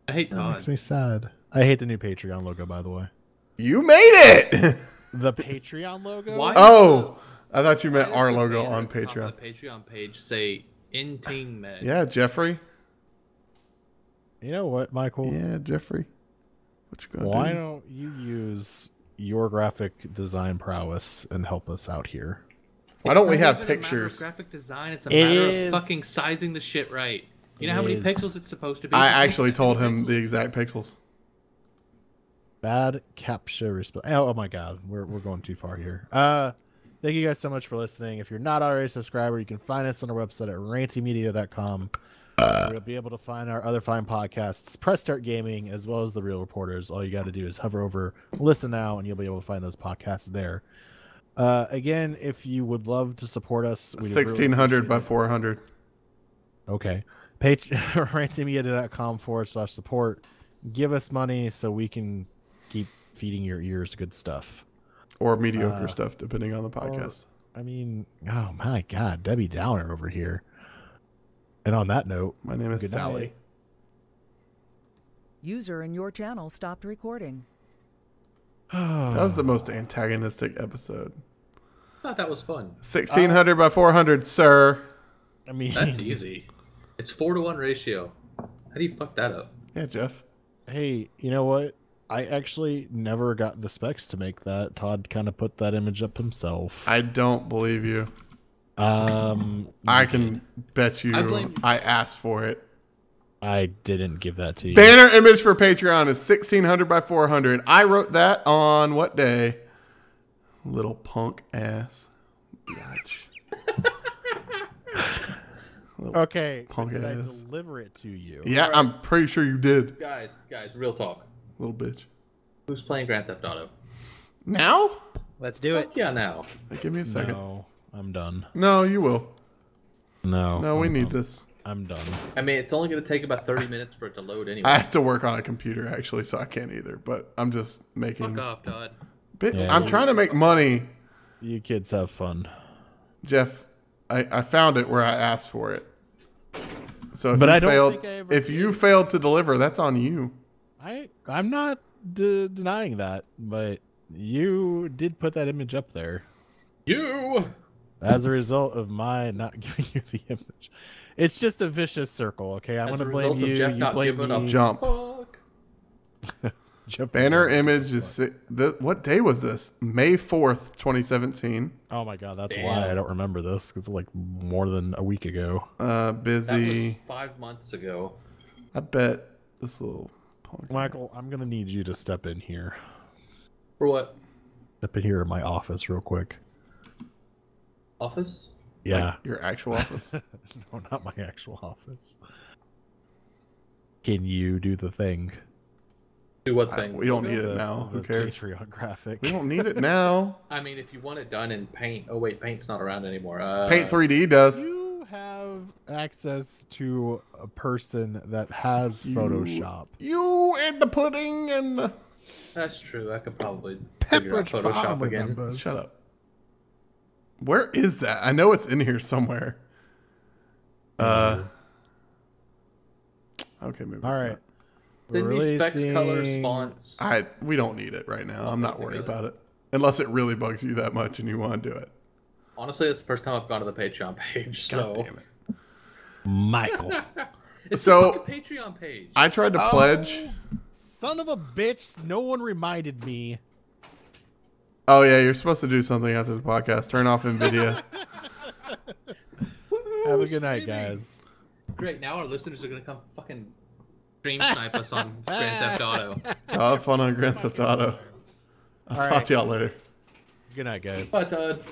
I hate
That
Todd.
makes me sad. I hate the new Patreon logo, by the way.
You made it.
The Patreon logo?
Why?
Oh, I thought you meant
Why does
our
the
logo
banner
on
at the top
Patreon.
of the Patreon page say "In Team Med"?
Yeah, Jeffrey.
You know what, Michael?
Yeah, Jeffrey. What you gonna
Why
do?
don't you use your graphic design prowess and help us out here?
Why don't
It's
we
not
have
even a matter of
pictures?
graphic design. It's a
It
matter
is.
of fucking sizing the shit right. You know
It
how many
is.
pixels it's supposed to be?
I
It's
actually
50
told him
pixels.
the exact pixels.
Bad captcha response. Oh my god, we're going too far here. Thank you guys so much for listening. If you're not already a subscriber, you can find us on our website at rantymedia.com. You'll be able to find our other fine podcasts, Press Start Gaming, as well as The Real Reporters. All you got to do is hover over Listen Now, and you'll be able to find those podcasts there. Again, if you would love to support us, we'd really
1600 by
appreciate it.
400.
Okay. rantymedia.com/support. Give us money so we can keep feeding your ears good stuff.
Or mediocre stuff, depending on the podcast.
I mean, oh my God, Debbie Downer over here. And on that note,
My name is
good
Sally.
night.
User in your channel stopped recording.
That was the most antagonistic episode.
I thought that was fun.
1600 by 400, sir.
I mean,
That's easy. It's 4-to-1 ratio. How do you fuck that up?
Yeah, Jeff.
hey, you know what? I actually never got the specs to make that. Todd kind of put that image up himself.
I don't believe you.
I
can bet you
I blame-
I asked for it.
didn't give that to you.
Banner image for Patreon is 1600 by 400. I wrote that on what day? Little punk ass. Bitch.
Okay,
Punk
did I
ass.
deliver it to you?
Yeah, I'm pretty sure you did.
Guys, real talk.
Little bitch.
Who's playing Grand Theft Auto?
Now?
Let's do it.
Fuck yeah, now.
Hey, give me a second.
No, I'm done.
No, you will.
No,
No, we
I'm
need
done.
this.
I'm done.
I mean, it's only going to take about 30 minutes for it to load anyway.
I have to work on a computer actually, so I can't either. But I'm just making.
Fuck off, Todd.
Yeah,
I'm trying to make money,
You kids have fun.
Jeff. I found it where I asked for it. So if
But
you
I don't
failed,
think I ever
if you failed to deliver, that's on you.
I'm not denying that, but you did put that image up there
You!
as a result of my not giving you the image. It's just a vicious circle, okay? I'm
As
gonna
a
blame
result of
you.
Jeff
You
not
blame
giving
me.
up.
Jump.
Fuck.
Jeff-
Banner image is what day was this? May 4th, 2017.
Oh my god, that's
Damn.
why I don't remember this because it's like more than a week ago.
That was
Busy.
5 months ago.
I bet this little punk.
Michael, I'm gonna need you to step in here.
For what?
Step in here in my office real quick.
Office?
Yeah.
Your actual office.
No, not my actual office. Can you do the thing?
Do what thing?
We don't need
The-
it now. Who
the
cares?
Patreon graphic.
We don't need it now.
I mean, if you want it done in Paint. Oh, wait, Paint's not around anymore.
Paint 3D does.
You have access to a person that has Photoshop.
You and the pudding and the...
That's true. I could probably figure out
Pepperidge
Photoshop
Farm
again.
remembers.
Shut up. Where is that? I know it's in here somewhere. Okay, maybe
All
it's
right.
not.
Send me specs,
Releasing-
colors, fonts.
We don't need it right now. I'm not worried
together.
about it. Unless it really bugs you that much and you want to do it.
Honestly, it's the first time I've gone to the Patreon page.
God
So
damn it.
Michael.
it's
So-
the fucking Patreon page.
I tried to pledge.
Son of a bitch! No one reminded me.
Oh yeah, you're supposed to do something after the podcast. Turn off NVIDIA.
Have a good night,
streaming.
guys.
Great. Now our listeners are gonna come fucking stream snipe us on Grand Theft Auto.
Have fun on Grand Theft Auto. I'll
All
talk
right.
to y'all later.
Good night, guys.
Bye, Todd.